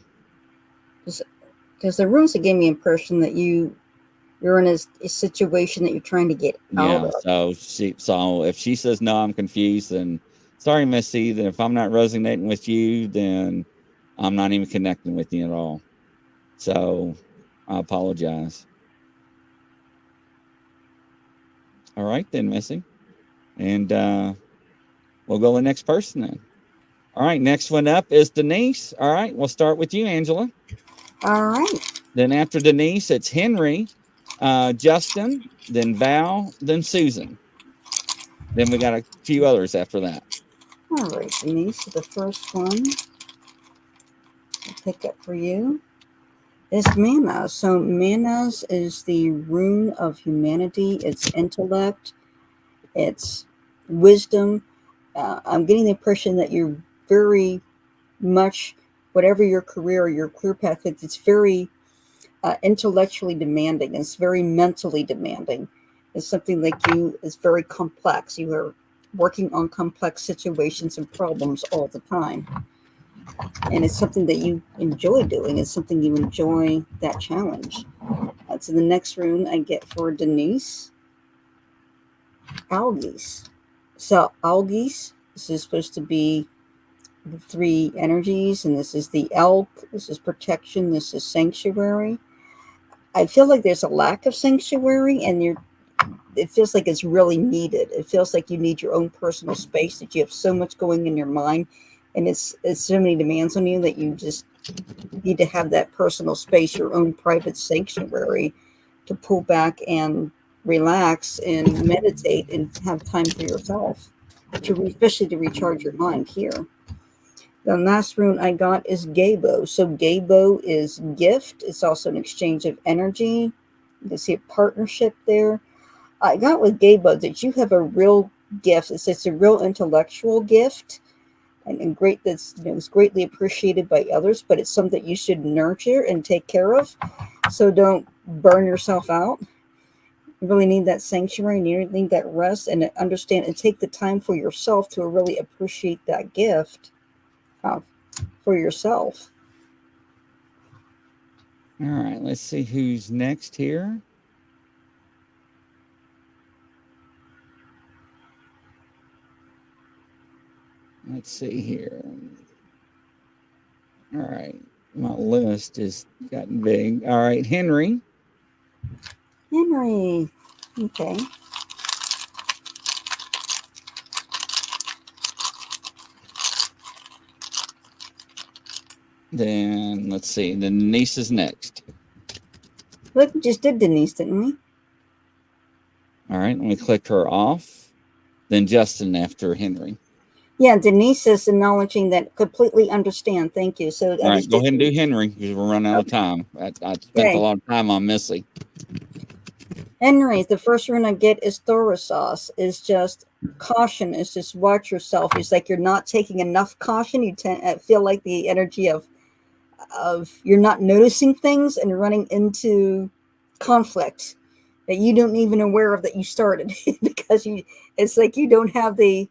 Because the runes gave me the impression that you're in a situation that you're trying to get out Yeah. of. So if she says no, I'm confused, then sorry, Missy. Then if I'm not resonating with you, then I'm not even connecting with you at all. So I apologize. All right then, Missy. And we'll go to the next person then. All right, next one up is Denise. All right, we'll start with you, Angela. All right. Then after Denise, it's Henry, Justin, then Val, then Susan. Then we got a few others after that. All right, Denise, the first one I'll pick up for you is Manas. So Manas is the rune of humanity. It's intellect. It's wisdom. I'm getting the impression that you're very much, whatever your career or your career path is, it's very intellectually demanding. It's very mentally demanding. It's something like you is very complex. You are working on complex situations and problems all the time. And it's something that you enjoy doing. It's something you enjoy that challenge. So the next rune I get for Denise, Algies. So Algies, this is supposed to be the three energies, and this is the elk, this is protection, this is sanctuary. I feel like there's a lack of sanctuary, and it feels like it's really needed. It feels like you need your own personal space, that you have so much going in your mind, and it's so many demands on you that you just need to have that personal space, your own private sanctuary, to pull back and relax and meditate and have time for yourself, especially to recharge your mind here. The last rune I got is Gabo. So Gabo is gift. It's also an exchange of energy. You can see a partnership there. I got with Gabo that you have a real gift. It's a real intellectual gift, and great. That's it's greatly appreciated by others. But it's something that you should nurture and take care of. So don't burn yourself out. You really need that sanctuary, and you need that rest, and understand and take the time for yourself to really appreciate that gift uh, for yourself. All right, let's see who's next here. Let's see here. All right, my list has gotten big. All right, Henry. Henry. Okay. Then let's see. Then Denise is next. Look, we just did Denise, didn't we? All right, let me click her off. Then Justin after Henry. Yeah, Denise is acknowledging that completely understand. Thank you. So All I right, just go did ahead and do Denise. Henry because we're running out of time. I spent a Okay. lot of time on Missy. Henry, the first rune I get is Thorasos. Is just caution. Is just watch yourself. It's like you're not taking enough caution. You feel like the energy of you're not noticing things and running into conflict that you don't even aware of that you started because it's like you don't have the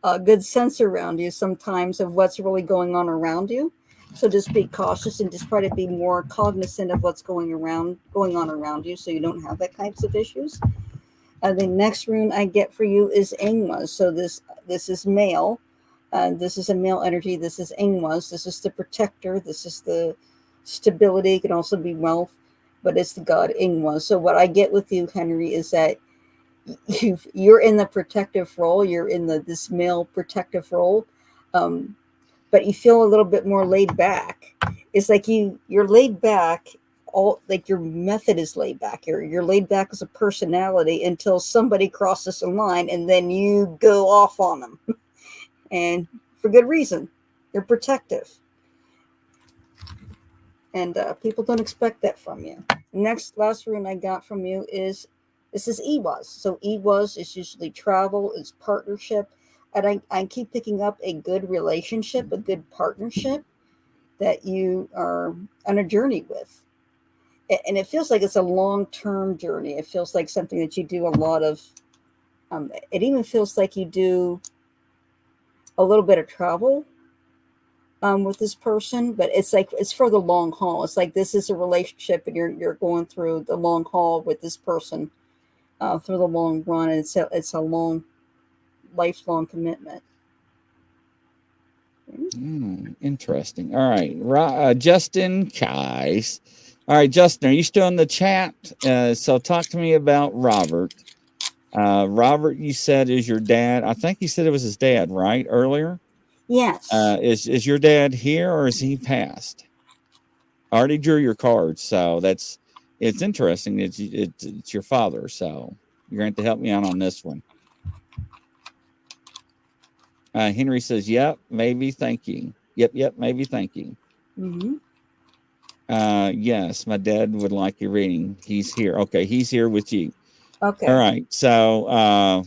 a good sense around you sometimes of what's really going on around you. So just be cautious and just try to be more cognizant of what's going on around you, so you don't have that types of issues. The next rune I get for you is Ingwas. So this is male. This is a male energy. This is Ingwas. This is the protector. This is the stability. It can also be wealth, but it's the god Ingwas. So what I get with you, Henry, is that you're in the protective role. You're in this male protective role, but you feel a little bit more laid back. It's like you're laid back. All like your method is laid back. You're laid back as a personality until somebody crosses a line, and then you go off on them, and for good reason. You're protective, and people don't expect that from you. Last rune I got from you is this is Ewas. So Ewas is usually travel, is partnership, and I keep picking up a good relationship, a good partnership that you are on a journey with. And it feels like it's a long-term journey. It feels like something that you do a lot of. It even feels like you do a little bit of travel with this person, but it's like it's for the long haul. It's like this is a relationship, and you're going through the long haul with this person through the long run, and it's a long, lifelong commitment. Interesting. All right, Justin Kais. All right, Justin, are you still in the chat? So talk to me about Robert. Robert, you said is your dad. I think you said it was his dad, right? Earlier. Yes. Is your dad here or is he passed? I already drew your cards, so it's interesting. It's your father, so you're going to have to help me out on this one. Henry says, "Yep, maybe, thank you. Yep, maybe, thank you." Mm-hmm. Yes, my dad would like your reading. He's here. Okay, he's here with you. Okay. All right. So,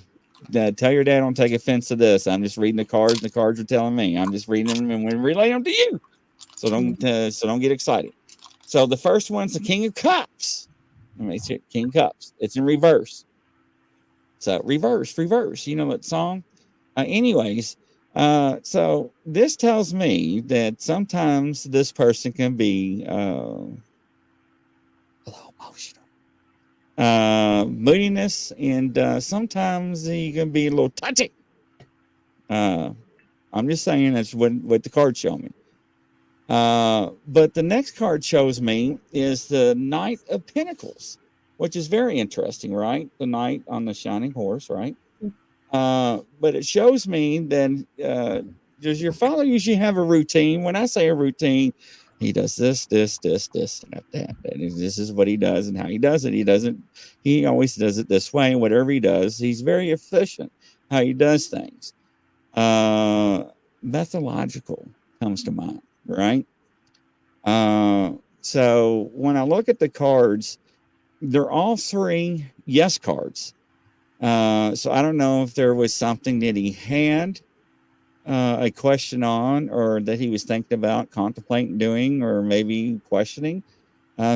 tell your dad don't take offense to this. I'm just reading the cards, and the cards are telling me. I'm just reading them and we relay them to you. So don't get excited. So the first one's the King of Cups. Let me see, King of Cups. It's in reverse. So reverse. You know what song? Anyways, so this tells me that sometimes this person can be a little emotional, moodiness, and sometimes he can be a little touchy. I'm just saying that's what the cards show me. But the next card shows me is the Knight of Pentacles, which is very interesting, right? The knight on the shining horse, right? But it shows me that does your father usually have a routine? When I say a routine, he does this, and that. And this is what he does and how he does it. He always does it this way. Whatever he does, he's very efficient how he does things. Methodological comes to mind, right? So when I look at the cards, they're all three yes cards. So I don't know if there was something that he had a question on, or that he was thinking about, contemplating doing, or maybe questioning.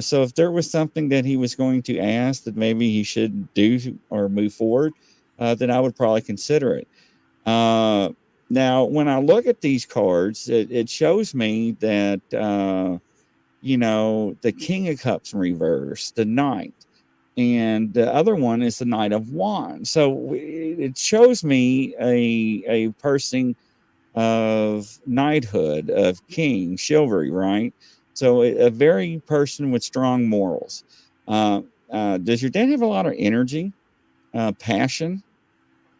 So if there was something that he was going to ask that maybe he should do or move forward, then I would probably consider it. Now, when I look at these cards, it shows me that, the King of Cups in reverse, the Knight, and the other one is the Knight of Wands. So it shows me a person of knighthood, of king, chivalry, right? So a very person with strong morals. Does your dad have a lot of energy, passion?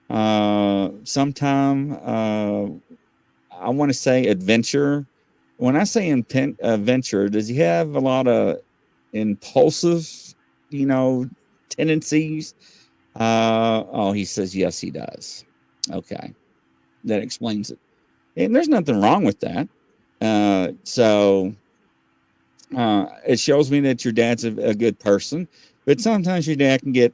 Sometime I want to say adventure. When I say adventure, does he have a lot of impulsive, tendencies? Oh, he says yes, he does. Okay, that explains it. And there's nothing wrong with that. So it shows me that your dad's a good person, but sometimes your dad can get,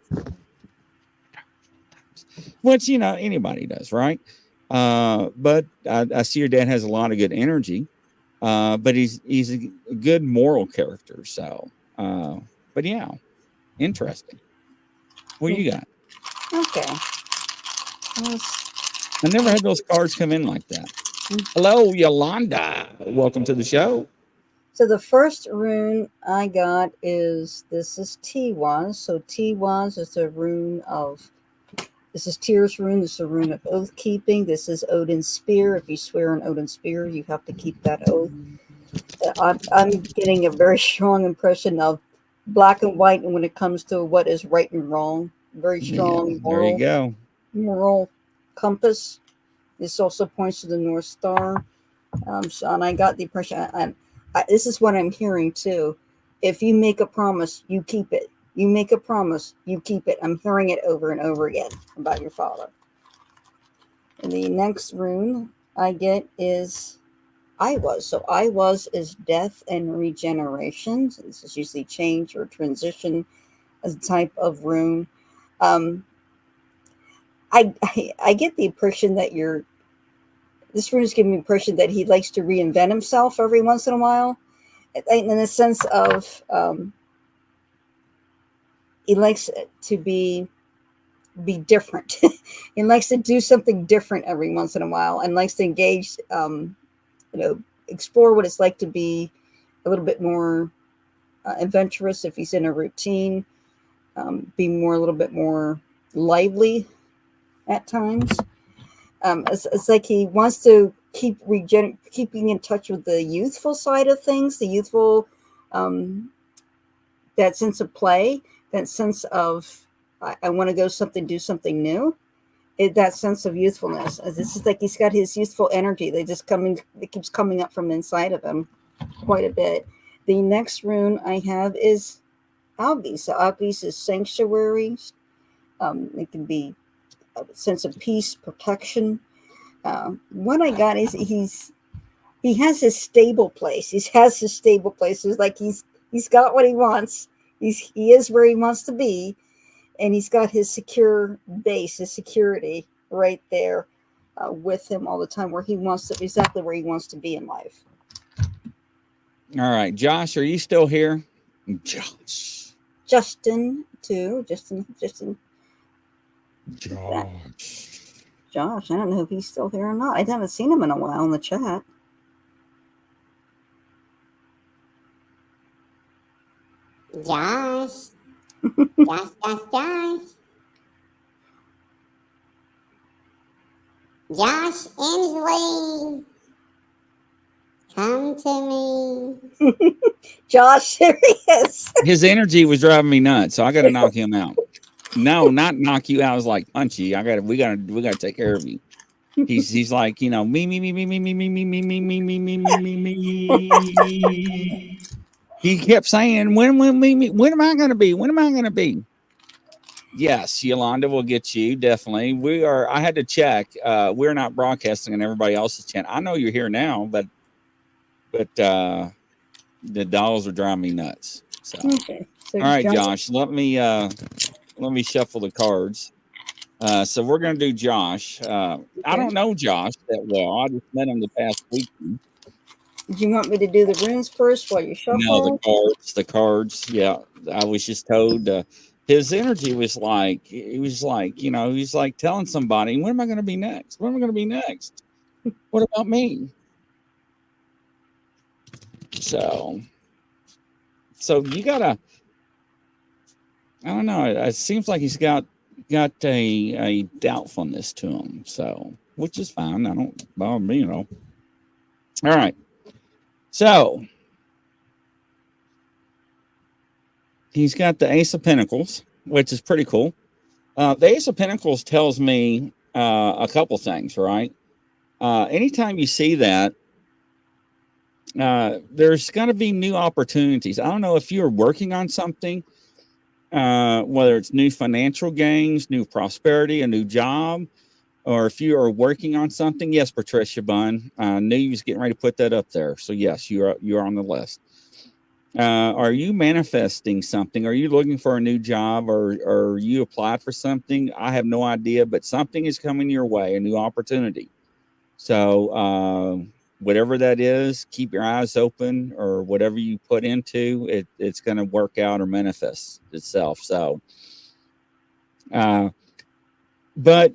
which anybody does, right? But I see your dad has a lot of good energy, but he's a good moral character. So, but yeah, interesting. What do you got? Okay. I never had those cards come in like that. Hello, Yolanda. Welcome to the show. So the first rune I got is Tiwaz. So Tiwaz is a rune of this is Tyr's rune. This is a rune of oath keeping. This is Odin's spear. If you swear on Odin's spear, you have to keep that oath. I'm getting a very strong impression of black and white, and when it comes to what is right and wrong, very strong Yeah, there you go. moral compass. This also points to the North Star. So, and I got the impression, this is what I'm hearing too. If you make a promise, you keep it. You make a promise, you keep it. I'm hearing it over and over again about your father. And the next rune I get is I was. So I was is death and regeneration. So this is usually change or transition as a type of rune. Um, I get the impression that this rune is giving me the impression that he likes to reinvent himself every once in a while, in the sense of he likes to be different. He likes to do something different every once in a while, and likes to engage, explore what it's like to be a little bit more adventurous if he's in a routine, be a little bit more lively at times. It's like he wants to keeping in touch with the youthful side of things, the youthful, that sense of play, that sense of I want to do something new. That sense of youthfulness. This is like he's got his youthful energy. It keeps coming up from inside of him quite a bit. The next rune I have is Alvis. So Alvis is sanctuary. It can be a sense of peace, protection. What I got is he has his stable place. He has his stable place. It's like he's got what he wants. He is where he wants to be, and he's got his secure base, his security right there with him all the time, exactly where he wants to be in life. All right, Josh, are you still here? Josh. Justin too. Justin. Josh. I don't know if he's still here or not. I haven't seen him in a while in the chat. Josh. Josh. Josh Inslee. Come to me. Josh, there he is. His energy was driving me nuts, so I got to knock him out. No, not knock you out. I was like, punchy. We gotta take care of you. He's like, me. He kept saying, when am I gonna be? When am I gonna be? Yes, Yolanda will get you, definitely. I had to check. We're not broadcasting on everybody else's channel. I know you're here now, but the dolls are driving me nuts. So, okay. So all right, Josh, let me shuffle the cards. So we're gonna do Josh. I don't know Josh that well. I just met him the past week. Did you want me to do the runes first while you shuffle? No, the cards. Yeah, I was just told his energy was like, he's like telling somebody, when am I going to be next? When am I going to be next? What about me? So you gotta, I don't know. It seems like he's got a doubtfulness to him. So, which is fine. I don't bother me, All right. So he's got the Ace of Pentacles, which is pretty cool. The Ace of Pentacles tells me a couple things, right? Anytime you see that, there's going to be new opportunities. I don't know if you're working on something, whether it's new financial gains, new prosperity, a new job, or if you are working on something. Yes, Patricia Bunn, I knew you was getting ready to put that up there. So yes, you're on the list. Are you manifesting something? Are you looking for a new job, or you applied for something? I have no idea, but something is coming your way, a new opportunity. So whatever that is, keep your eyes open, or whatever you put into it, it's going to work out or manifest itself. So, but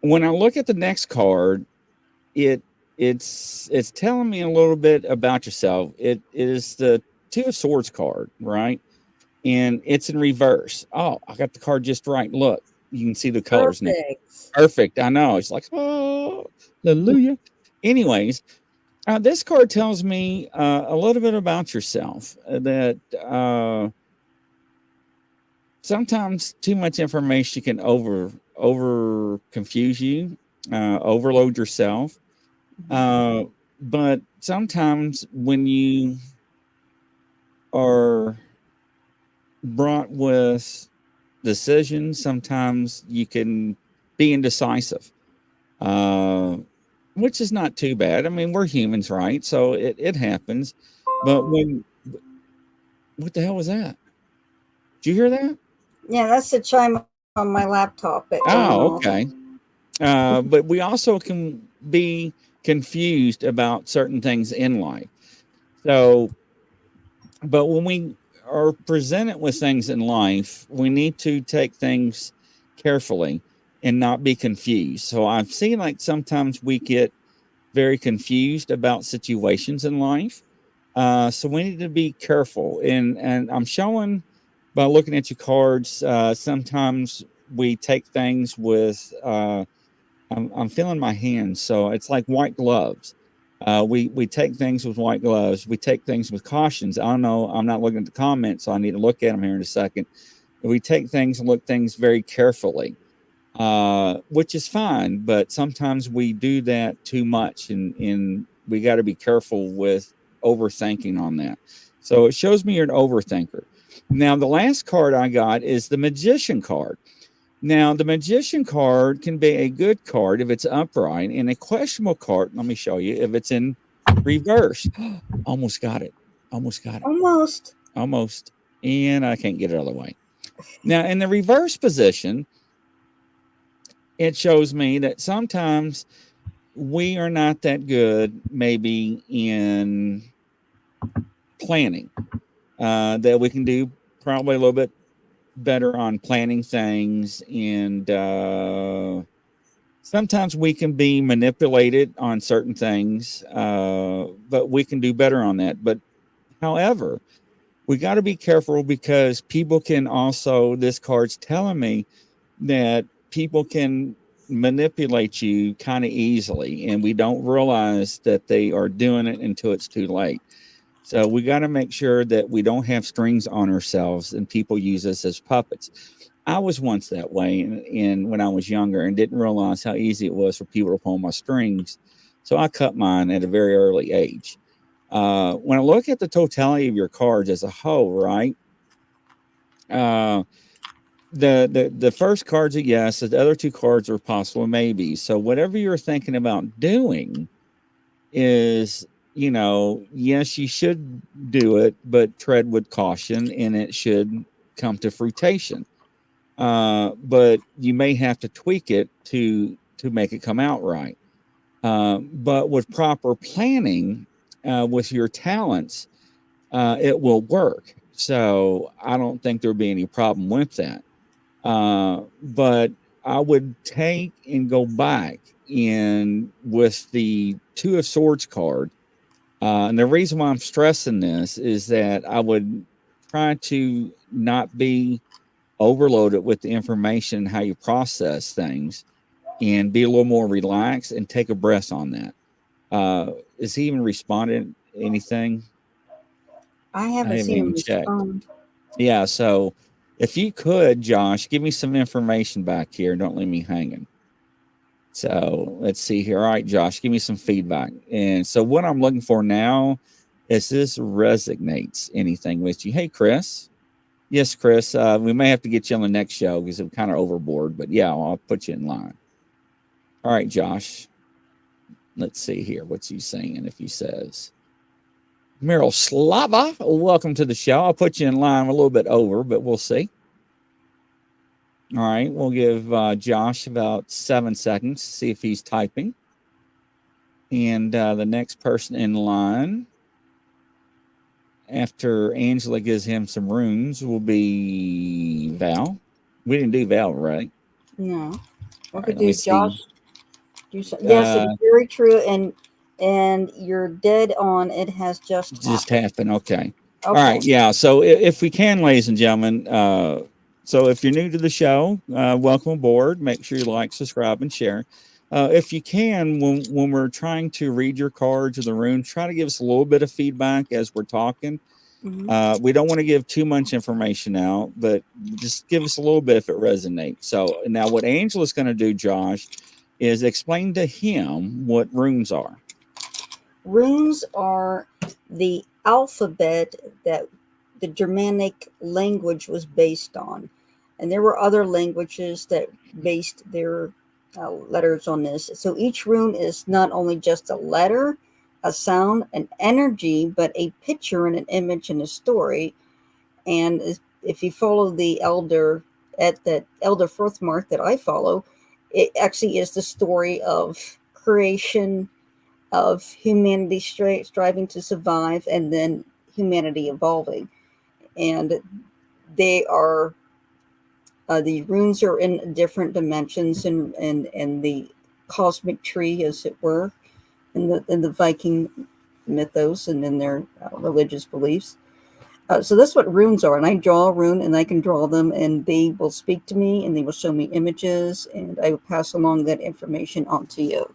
when I look at the next card, it it's telling me a little bit about yourself. It is the Two of Swords card, right? And it's in reverse. Oh, I got the card just right. Look, you can see the colors now. Perfect. Perfect. I know. It's like, oh, hallelujah. Anyways, this card tells me a little bit about yourself. That sometimes too much information can over confuse you, overload yourself. Uh, but sometimes when you are brought with decisions, sometimes you can be indecisive, uh, which is not too bad. I mean, we're humans, right? So it happens. But when, what the hell was that? Did you hear that? Yeah, that's the chime on my laptop. It went off. Oh, okay. But we also can be confused about certain things in life. So, but when we are presented with things in life, we need to take things carefully and not be confused. So I've seen like sometimes we get very confused about situations in life. So we need to be careful. And I'm showing by looking at your cards, sometimes we take things with I'm feeling my hands, so it's like white gloves. We take things with white gloves. We take things with cautions. I don't know. I'm not looking at the comments, so I need to look at them here in a second. We take things and look things very carefully, which is fine. But sometimes we do that too much, and we got to be careful with overthinking on that. So it shows me you're an overthinker. Now, the last card I got is the Magician card. Now, the Magician card can be a good card if it's upright, and a questionable card, let me show you, if it's in reverse. Almost got it. Almost got it. Almost. Almost. And I can't get it out of the way. Now, in the reverse position, it shows me that sometimes we are not that good, maybe in planning, that we can do probably a little bit better on planning things and, sometimes we can be manipulated on certain things, but we can do better on that. But however, we got to be careful because people can also, this card's telling me that people can manipulate you kind of easily, and we don't realize that they are doing it until it's too late. So we got to make sure that we don't have strings on ourselves and people use us as puppets. I was once that way in when I was younger and didn't realize how easy it was for people to pull my strings. So I cut mine at a very early age. When I look at the totality of your cards as a whole, right? Uh, the first card's a yes. The other two cards are possible maybe. So whatever you're thinking about doing is, yes, you should do it, but tread with caution, and it should come to fruition. But you may have to tweak it to make it come out right. But with proper planning, with your talents, it will work. So I don't think there'll be any problem with that. But I would take and go back and with the Two of Swords card. And the reason why I'm stressing this is that I would try to not be overloaded with the information, how you process things, and be a little more relaxed and take a breath on that. Is he even responded anything? I I haven't haven't seen him even checked. respond. Yeah, so if you could, Josh, give me some information back here. Don't leave me hanging. So let's see here. All right, Josh, give me some feedback. And so what I'm looking for now is this resonates anything with you. Hey, Chris. Yes, Chris. We may have to get you on the next show because I'm kind of overboard, but yeah, I'll put you in line. All right, Josh. Let's see here. What's he saying if he says? Meryl Slava, welcome to the show. I'll put you in line a little bit over, but we'll see. All right, we'll give Josh about 7 seconds to see if he's typing. And the next person in line, after Angela gives him some runes, will be Val. We didn't do Val, right? No. What All right, could let me do, see. Josh? Yes, Uh, it's very true, and you're dead on. It has just just happened. happened. Okay. All Okay. right. Yeah. So if we can, ladies and gentlemen, so if you're new to the show, welcome aboard. Make sure you like, subscribe, and share. If you can, when we're trying to read your cards or the runes, try to give us a little bit of feedback as we're talking. Hmm. We don't want to give too much information out, but just give us a little bit if it resonates. So now, what Angela's going to do, Josh, is explain to him what runes are. Runes are the alphabet that the Germanic language was based on. And there were other languages that based their letters on this. So each rune is not only just a letter, a sound, an energy, but a picture and an image and a story. And if you follow the elder at that elder Mark that I follow, it actually is the story of creation, of humanity striving to survive, and then humanity evolving. And they are the runes are in different dimensions and the cosmic tree, as it were, in the Viking mythos and in their religious beliefs. So that's what runes are, and I draw a rune, and I can draw them, and they will speak to me, and they will show me images, and I will pass along that information on to you.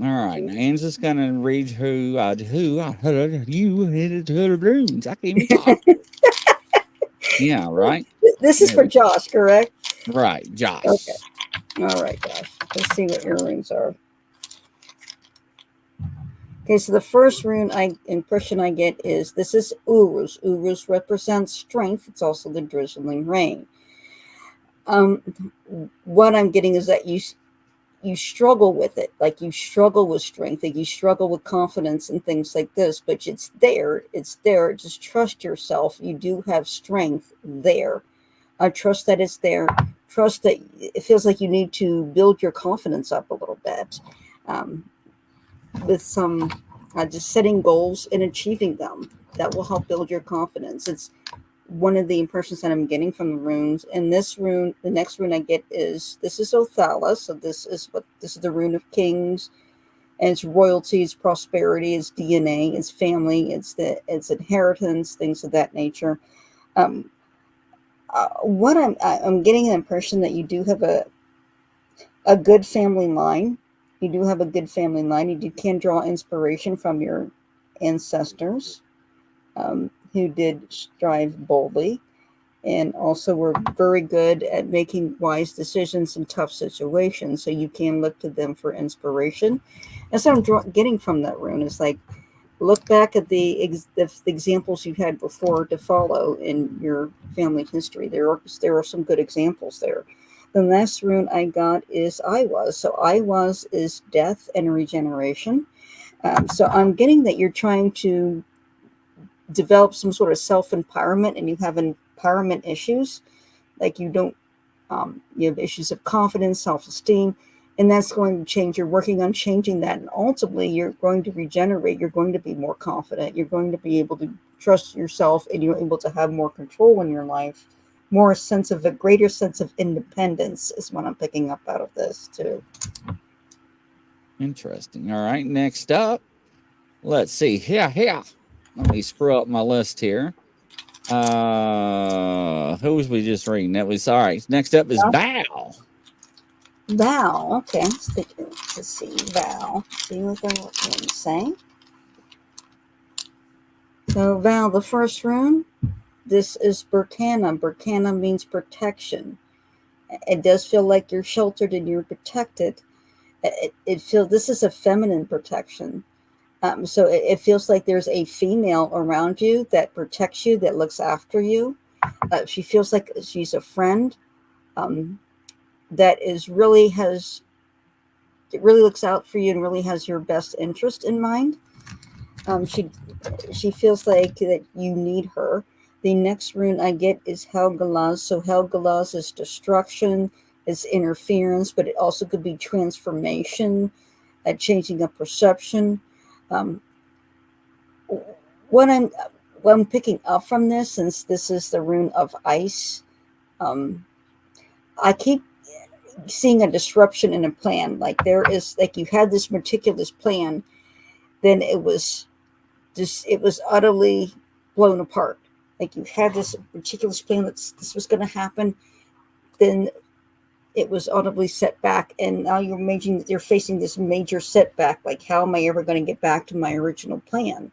All right, now Angela's gonna read you hit the runes. I can't even talk. Yeah, right. This is There for we Josh, correct? right, Okay. Josh. All right, Josh. Let's see what your runes are. Okay, so the first impression I get is this is Uruz. Uruz represents strength. It's also the drizzling rain. Um, what I'm getting is that you struggle with it, like you struggle with strength, like you struggle with confidence and things like this. But it's there. It's there. Just trust yourself. You do have strength there. I trust that it's there. Trust that it feels like you need to build your confidence up a little bit. With some just setting goals and achieving them. That will help build your confidence. It's one of the impressions that I'm getting from the runes. And this rune, the next rune I get is this is Othala. So this is the rune of kings, and it's royalty, it's prosperity, it's DNA, it's family, it's inheritance, things of that nature. Um, what I'm getting an impression that you do have a good family line. You do have a good family line. Can draw inspiration from your ancestors who did strive boldly and also were very good at making wise decisions in tough situations. So you can look to them for inspiration. That's what I'm getting from that rune. Is like look back at the examples you had before to follow in your family history. There are some good examples there. The last rune I got is I was. So I was is death and regeneration. So I'm getting that you're trying to develop some sort of self-empowerment, and you have empowerment issues. Like you have issues of confidence, self-esteem, and that's going to change. You're working on changing that, and ultimately you're going to regenerate. You're going to be more confident. You're going to be able to trust yourself, and you're able to have more control in your life. A greater sense of independence is what I'm picking up out of this too. Interesting. All right, next up, let's see. Yeah. Let me screw up my list here. Who was we just reading? That was all right. Next up is Val. Val, okay, let's see, Val. See what they're saying. So Val, the first rune, this is Berkana. Berkana means protection. It does feel like you're sheltered and you're protected. It feels this is a feminine protection. So it feels like there's a female around you that protects you, that looks after you. She feels like she's a friend that it really looks out for you and really has your best interest in mind. She feels like that you need her. The next rune I get is Helgalaz. So Helgalaz is destruction, it's interference, but it also could be transformation, changing of perception. Um, what I'm what I'm picking up from this, since this is the rune of ice, um, I keep seeing a disruption in a plan. Like there is, like you had this meticulous plan, then it was utterly blown apart. Like you had this meticulous plan that this was going to happen, then it was audibly set back, and now you're facing this major setback. Like, how am I ever going to get back to my original plan?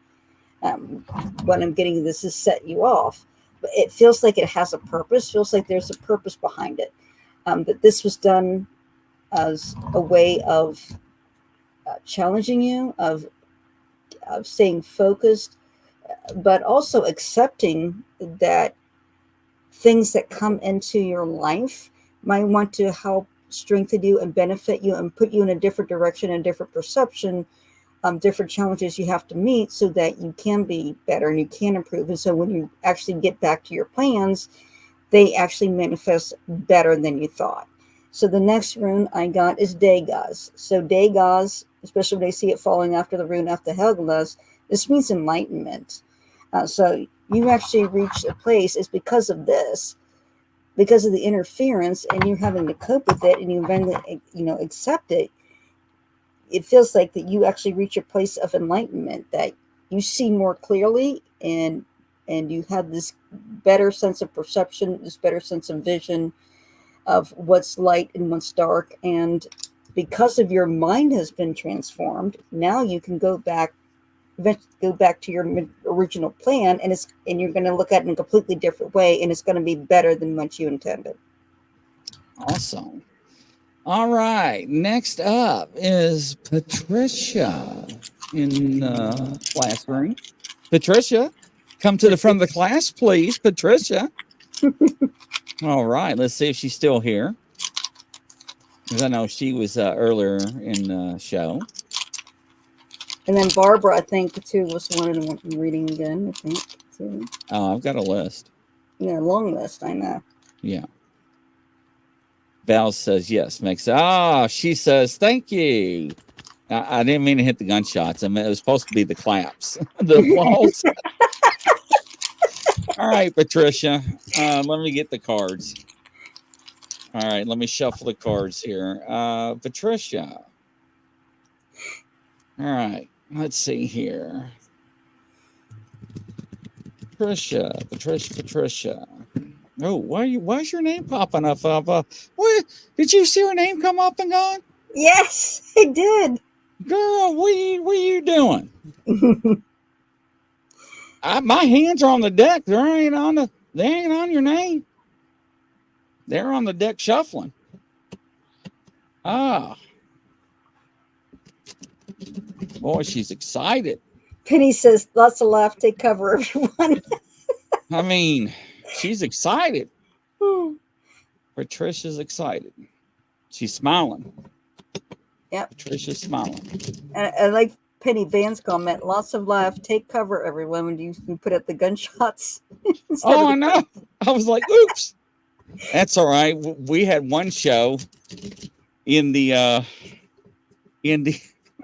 What I'm getting, this has set you off. But it feels like it has a purpose. Feels like there's a purpose behind it. That this was done as a way of challenging you, of staying focused, but also accepting that things that come into your life might want to help strengthen you and benefit you and put you in a different direction and different perception, different challenges you have to meet so that you can be better and you can improve. And so when you actually get back to your plans, they actually manifest better than you thought. So the next rune I got is Dagaz. So Dagaz, especially when I see it falling after the rune after Helgelas, this means enlightenment. So you actually reached a place, it's because of this, because of the interference, and you're having to cope with it, and you eventually, accept it. It feels like that you actually reach a place of enlightenment, that you see more clearly, and you have this better sense of perception, this better sense of vision of what's light and what's dark. And because of your mind has been transformed, now you can go back to your original plan, and you're going to look at it in a completely different way, and it's going to be better than what you intended. Awesome. All right. Next up is Patricia in the classroom. Patricia, come to the front of the class, please. Patricia. All right. Let's see if she's still here, because I know she was earlier in the show. And then Barbara, I think, too, was one of them reading again, I think, too. Oh, I've got a list. Yeah, long list, I know. Yeah. Val says yes. She says thank you. I didn't mean to hit the gunshots. I mean, it was supposed to be the claps, the applause. All right, Patricia. Let me get the cards. All right, let me shuffle the cards here. Patricia. All right, let's see here. Patricia. Oh, why's your name popping up? What, did you see her name come up and gone? Yes, I did. Girl, what are you doing? My hands are on the deck. They ain't on your name. They're on the deck shuffling. Ah. Boy, she's excited. Penny says, lots of laugh, take cover, everyone. I mean, she's excited. Patricia's excited. She's smiling. Yep. Patricia's smiling. And I like Penny Van's comment, lots of laugh, take cover, everyone, when you put out the gunshots. Oh, I know. I was like, oops. That's all right. We had one show in the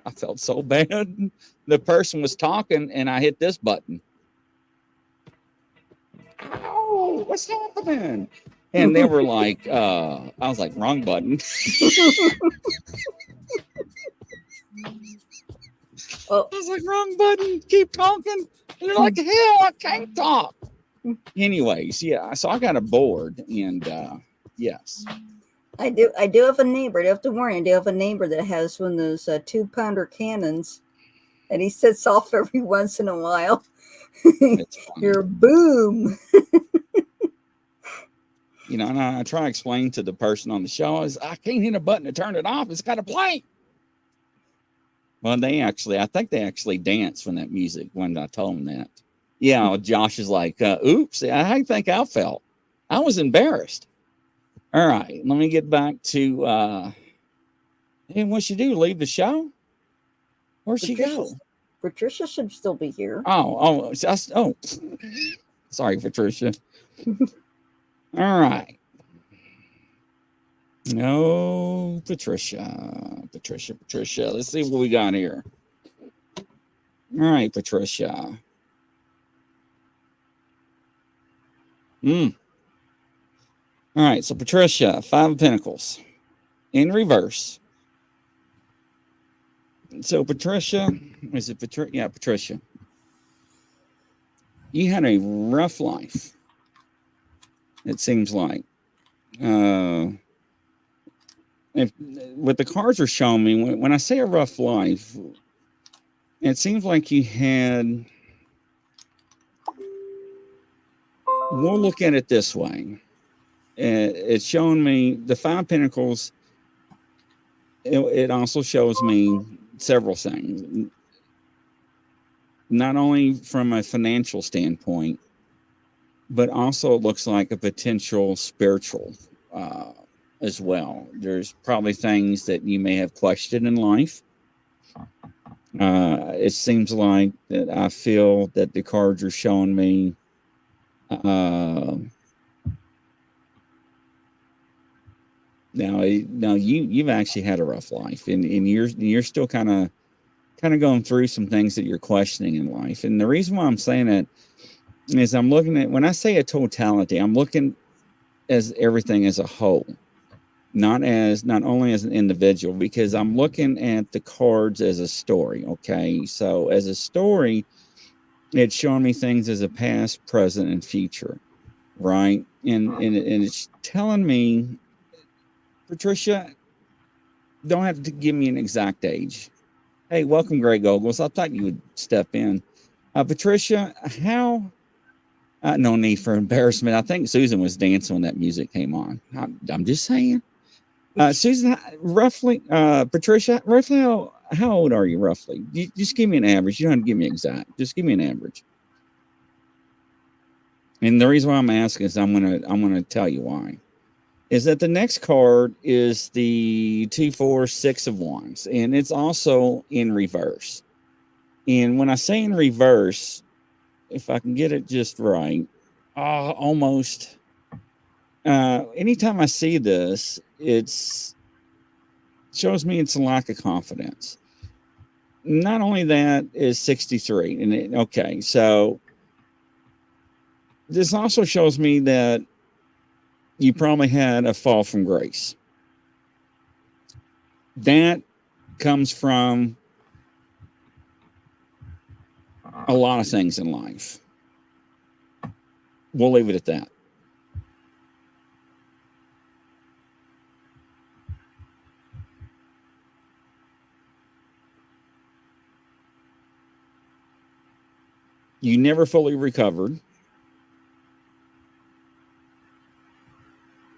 I felt so bad. The person was talking and I hit this button. Oh, what's happening? And they were like, I was like, wrong button. Well, I was like, wrong button. Keep talking. And they're like, hell, I can't talk. Anyways, yeah. So I got a board, and yes. I do have a neighbor. I have to warn you, I do have a neighbor that has one of those 2-pounder cannons, and he sets off every once in a while. You're boom. And I try to explain to the person on the show, I can't hit a button to turn it off. It's got to play. Well, I think they actually danced when that music, when I told them that. Yeah, Josh is like, oops, how do you think I felt? I was embarrassed. All right, let me get back to, hey, what'd she do? Leave the show? Where'd she go? Patricia should still be here. Oh, sorry, Patricia. All right. No, Patricia. Let's see what we got here. All right, Patricia. All right, so Patricia, 5 of Pentacles. in reverse. So Patricia, is it Patricia? Yeah, Patricia. You had a rough life. It seems like. If what the cards are showing me, when I say a rough life, it seems like you had. We'll look at it this way. It's showing me the Five Pentacles. It also shows me several things, not only from a financial standpoint, but also it looks like a potential spiritual as well. There's probably things that you may have questioned in life. It seems like that I feel that the cards are showing me now you've actually had a rough life, and you're still kind of going through some things that you're questioning in life. And the reason why I'm saying it is I'm looking at, when I say a totality, I'm looking as everything as a whole, not only as an individual, because I'm looking at the cards as a story. Okay, so as a story, it's showing me things as a past, present, and future, right? And it's telling me, Patricia, don't have to give me an exact age. Hey, welcome, Greg Ogles. I thought you would step in. Patricia, how? No need for embarrassment. I think Susan was dancing when that music came on. I'm just saying. Susan, roughly, Patricia, roughly how old are you roughly? Just give me an average. You don't have to give me exact. Just give me an average. And the reason why I'm asking is I'm gonna tell you why. Is that the next card is the 2, 4, 6 of Wands, and it's also in reverse. And when I say in reverse, if I can get it just right, almost. Anytime I see this, it's shows me it's a lack of confidence. Not only that is 63, and okay, so this also shows me that you probably had a fall from grace. That comes from a lot of things in life. We'll leave it at that. You never fully recovered.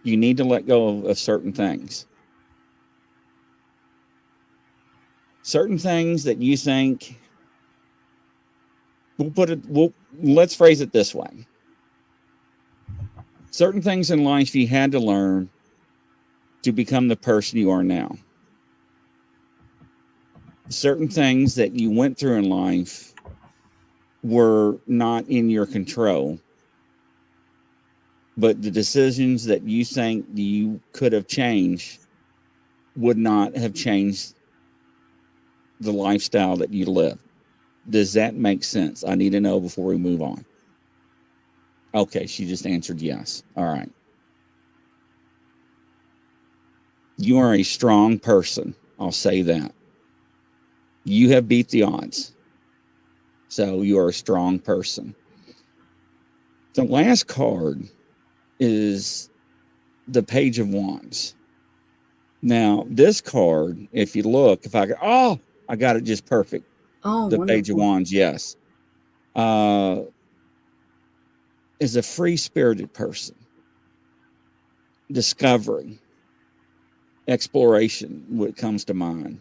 You need to let go of certain things. Certain things that you think, let's phrase it this way. Certain things in life you had to learn to become the person you are now. Certain things that you went through in life were not in your control, but the decisions that you think you could have changed would not have changed the lifestyle that you live. Does that make sense? I need to know before we move on. Okay, she just answered yes. All right. You are a strong person. I'll say that. You have beat the odds. So you are a strong person. The last card is the Page of Wands. Now, this card, if you look, I got it just perfect. Oh, the wonderful. Page of Wands, yes. Is a free-spirited person. Discovery. Exploration, what comes to mind.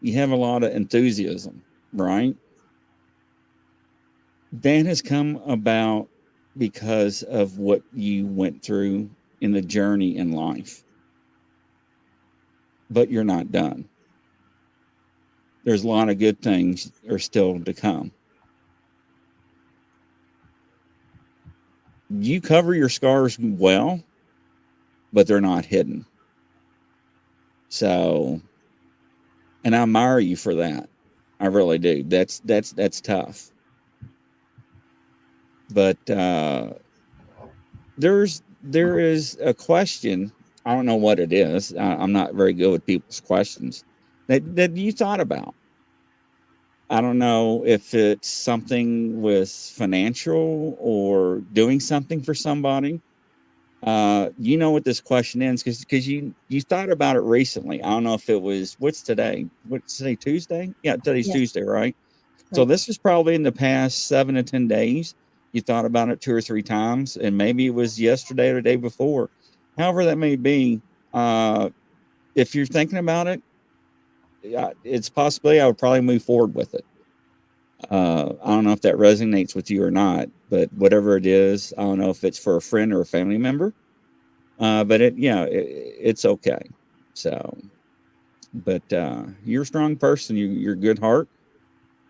You have a lot of enthusiasm, right? That has come about because of what you went through in the journey in life. But you're not done. There's a lot of good things are still to come. You cover your scars well, but they're not hidden. So, and I admire you for that. I really do. That's tough. But there is a question. I don't know what it is. I'm not very good with people's questions that you thought about. I don't know if it's something with financial or doing something for somebody. You know what this question is because you thought about it recently. I don't know if it was what's today? What's today? Tuesday? Yeah, today's Yeah. Tuesday, right? So Right. this is probably in the past 7 to 10 days. You thought about it 2 or 3 times, and maybe it was yesterday or the day before. However that may be, if you're thinking about it, it's possibly I would probably move forward with it. I don't know if that resonates with you or not, but whatever it is, I don't know if it's for a friend or a family member. But it's okay. So, but you're a strong person. You're a good heart,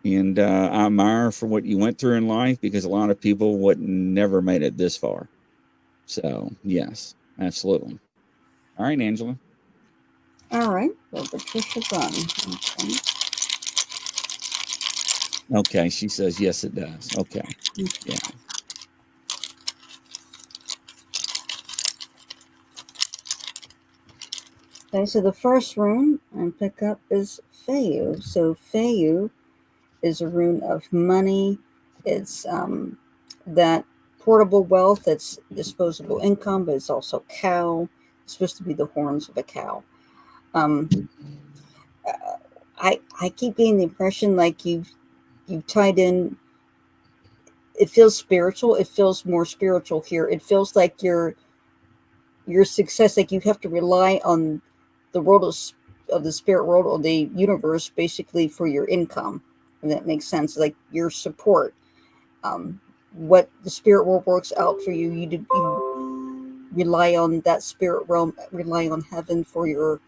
and I admire for what you went through in life because a lot of people would never made it this far. So, yes, absolutely. All right, Angela. All right. Well, Patricia's on. Okay. Okay, she says yes, it does. Okay, yeah. Okay, so the first rune I pick up is Feyu. So Feyu is a rune of money. It's that portable wealth, that's disposable income, but it's also cow. It's supposed to be the horns of a cow. Um, I keep getting the impression like you've tied in. It feels spiritual. It feels more spiritual here. It feels like your success, like you have to rely on the world of the spirit world or the universe basically for your income. And that makes sense. Like your support. Um, what the spirit world works out for you, you rely on that spirit realm, rely on heaven for your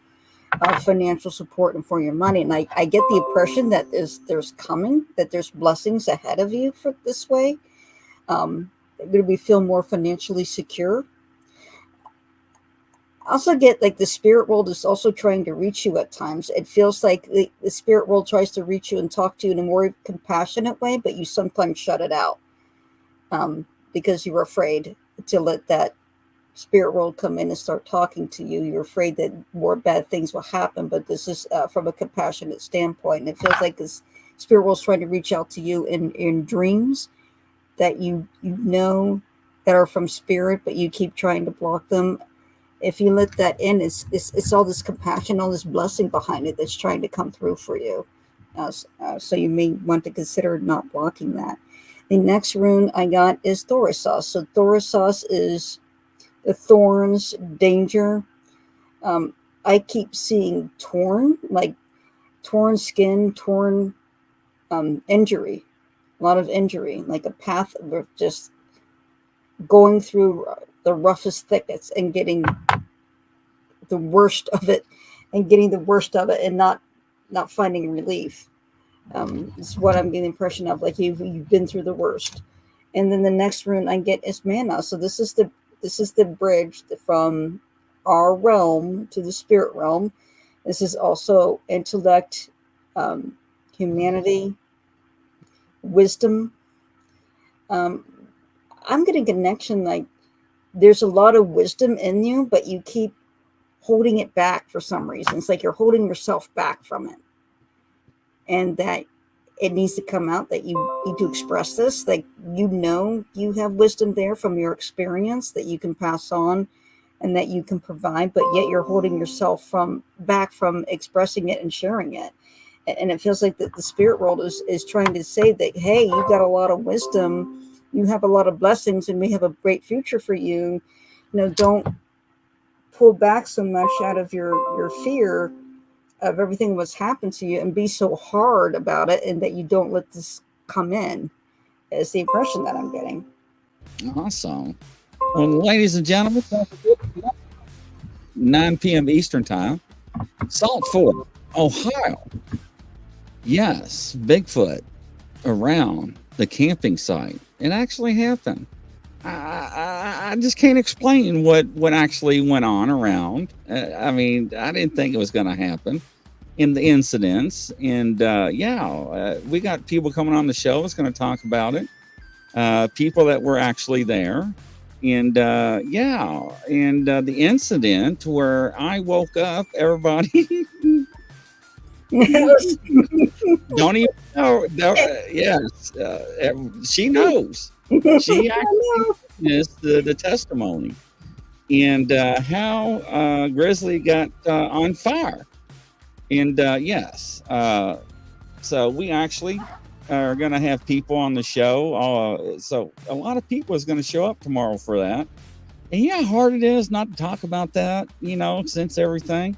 financial support and for your money. And I get the impression that there's coming, that there's blessings ahead of you for this way. That we feel more financially secure. I also get like the spirit world is also trying to reach you at times. It feels like the spirit world tries to reach you and talk to you in a more compassionate way, but you sometimes shut it out because you're afraid to let that spirit world come in and start talking to you. You're afraid that more bad things will happen, but this is from a compassionate standpoint. And it feels like this spirit world is trying to reach out to you in dreams that you know that are from spirit, but you keep trying to block them. If you let that in, it's all this compassion, all this blessing behind it that's trying to come through for you. So you may want to consider not blocking that. The next rune I got is Thorisos. So Thorisos is the thorns, danger. I keep seeing torn, like torn skin, torn injury, a lot of injury, like a path of just going through the roughest thickets and getting the worst of it and not finding relief. It's what I'm getting the impression of, like you've been through the worst. And then the next rune I get is mana. So this is the bridge from our realm to the spirit realm. This is also intellect, humanity, wisdom. um, I'm getting connection, like there's a lot of wisdom in you, but you keep holding it back for some reason. It's like you're holding yourself back from it, and that it needs to come out, that you need to express this. Like, you have wisdom there from your experience that you can pass on and that you can provide, but yet you're holding yourself back from expressing it and sharing it. And it feels like that the spirit world is trying to say that, hey, you've got a lot of wisdom, you have a lot of blessings, and we have a great future for you. Don't pull back so much out of your fear of everything that's happened to you and be so hard about it, and that you don't let this come in, is the impression that I'm getting. Awesome. Well, ladies and gentlemen, 9 p.m. Eastern Time, Salt Fork, Ohio. Yes, Bigfoot around the camping site. It actually happened. I just can't explain what actually went on around. I mean, I didn't think it was going to happen in the incidents. And we got people coming on the show that's going to talk about it. People that were actually there. And yeah, and the incident where I woke up, everybody don't even know. Yes, she knows. She actually witnessed the testimony and how Grizzly got on fire. And yes, so we actually are going to have people on the show. So a lot of people is going to show up tomorrow for that. And yeah, how hard it is not to talk about that, since everything.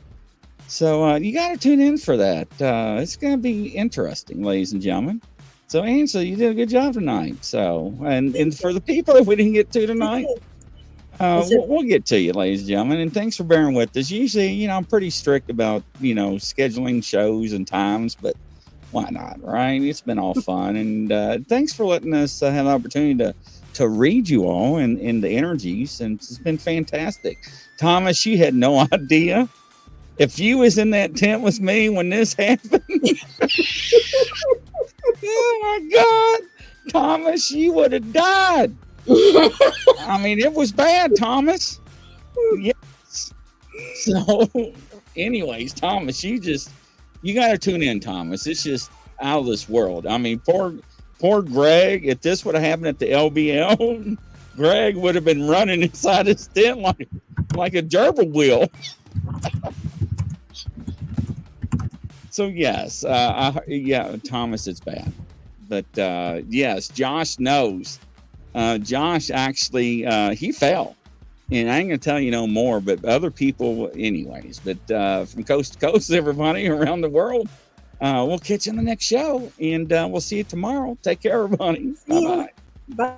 So you got to tune in for that. It's going to be interesting, ladies and gentlemen. So Ansel, you did a good job tonight. So, and for the people that we didn't get to tonight, we'll get to you, ladies and gentlemen. And thanks for bearing with us. Usually, I'm pretty strict about, scheduling shows and times, but why not, right? It's been all fun. And thanks for letting us have the opportunity to read you all and the energies. And it's been fantastic. Thomas, you had no idea. If you was in that tent with me when this happened, oh my God, Thomas, you would have died. I mean, it was bad, Thomas. Yes. So, anyways, Thomas, you got to tune in, Thomas. It's just out of this world. I mean, poor Greg. If this would have happened at the LBL, Greg would have been running inside his tent like a gerbil wheel. So yes, Thomas, it's bad, but yes, Josh knows. Josh actually he fell, and I ain't gonna tell you no more. But other people, anyways. But from coast to coast, everybody around the world, we'll catch you on the next show, and we'll see you tomorrow. Take care, everybody. Bye bye. Bye.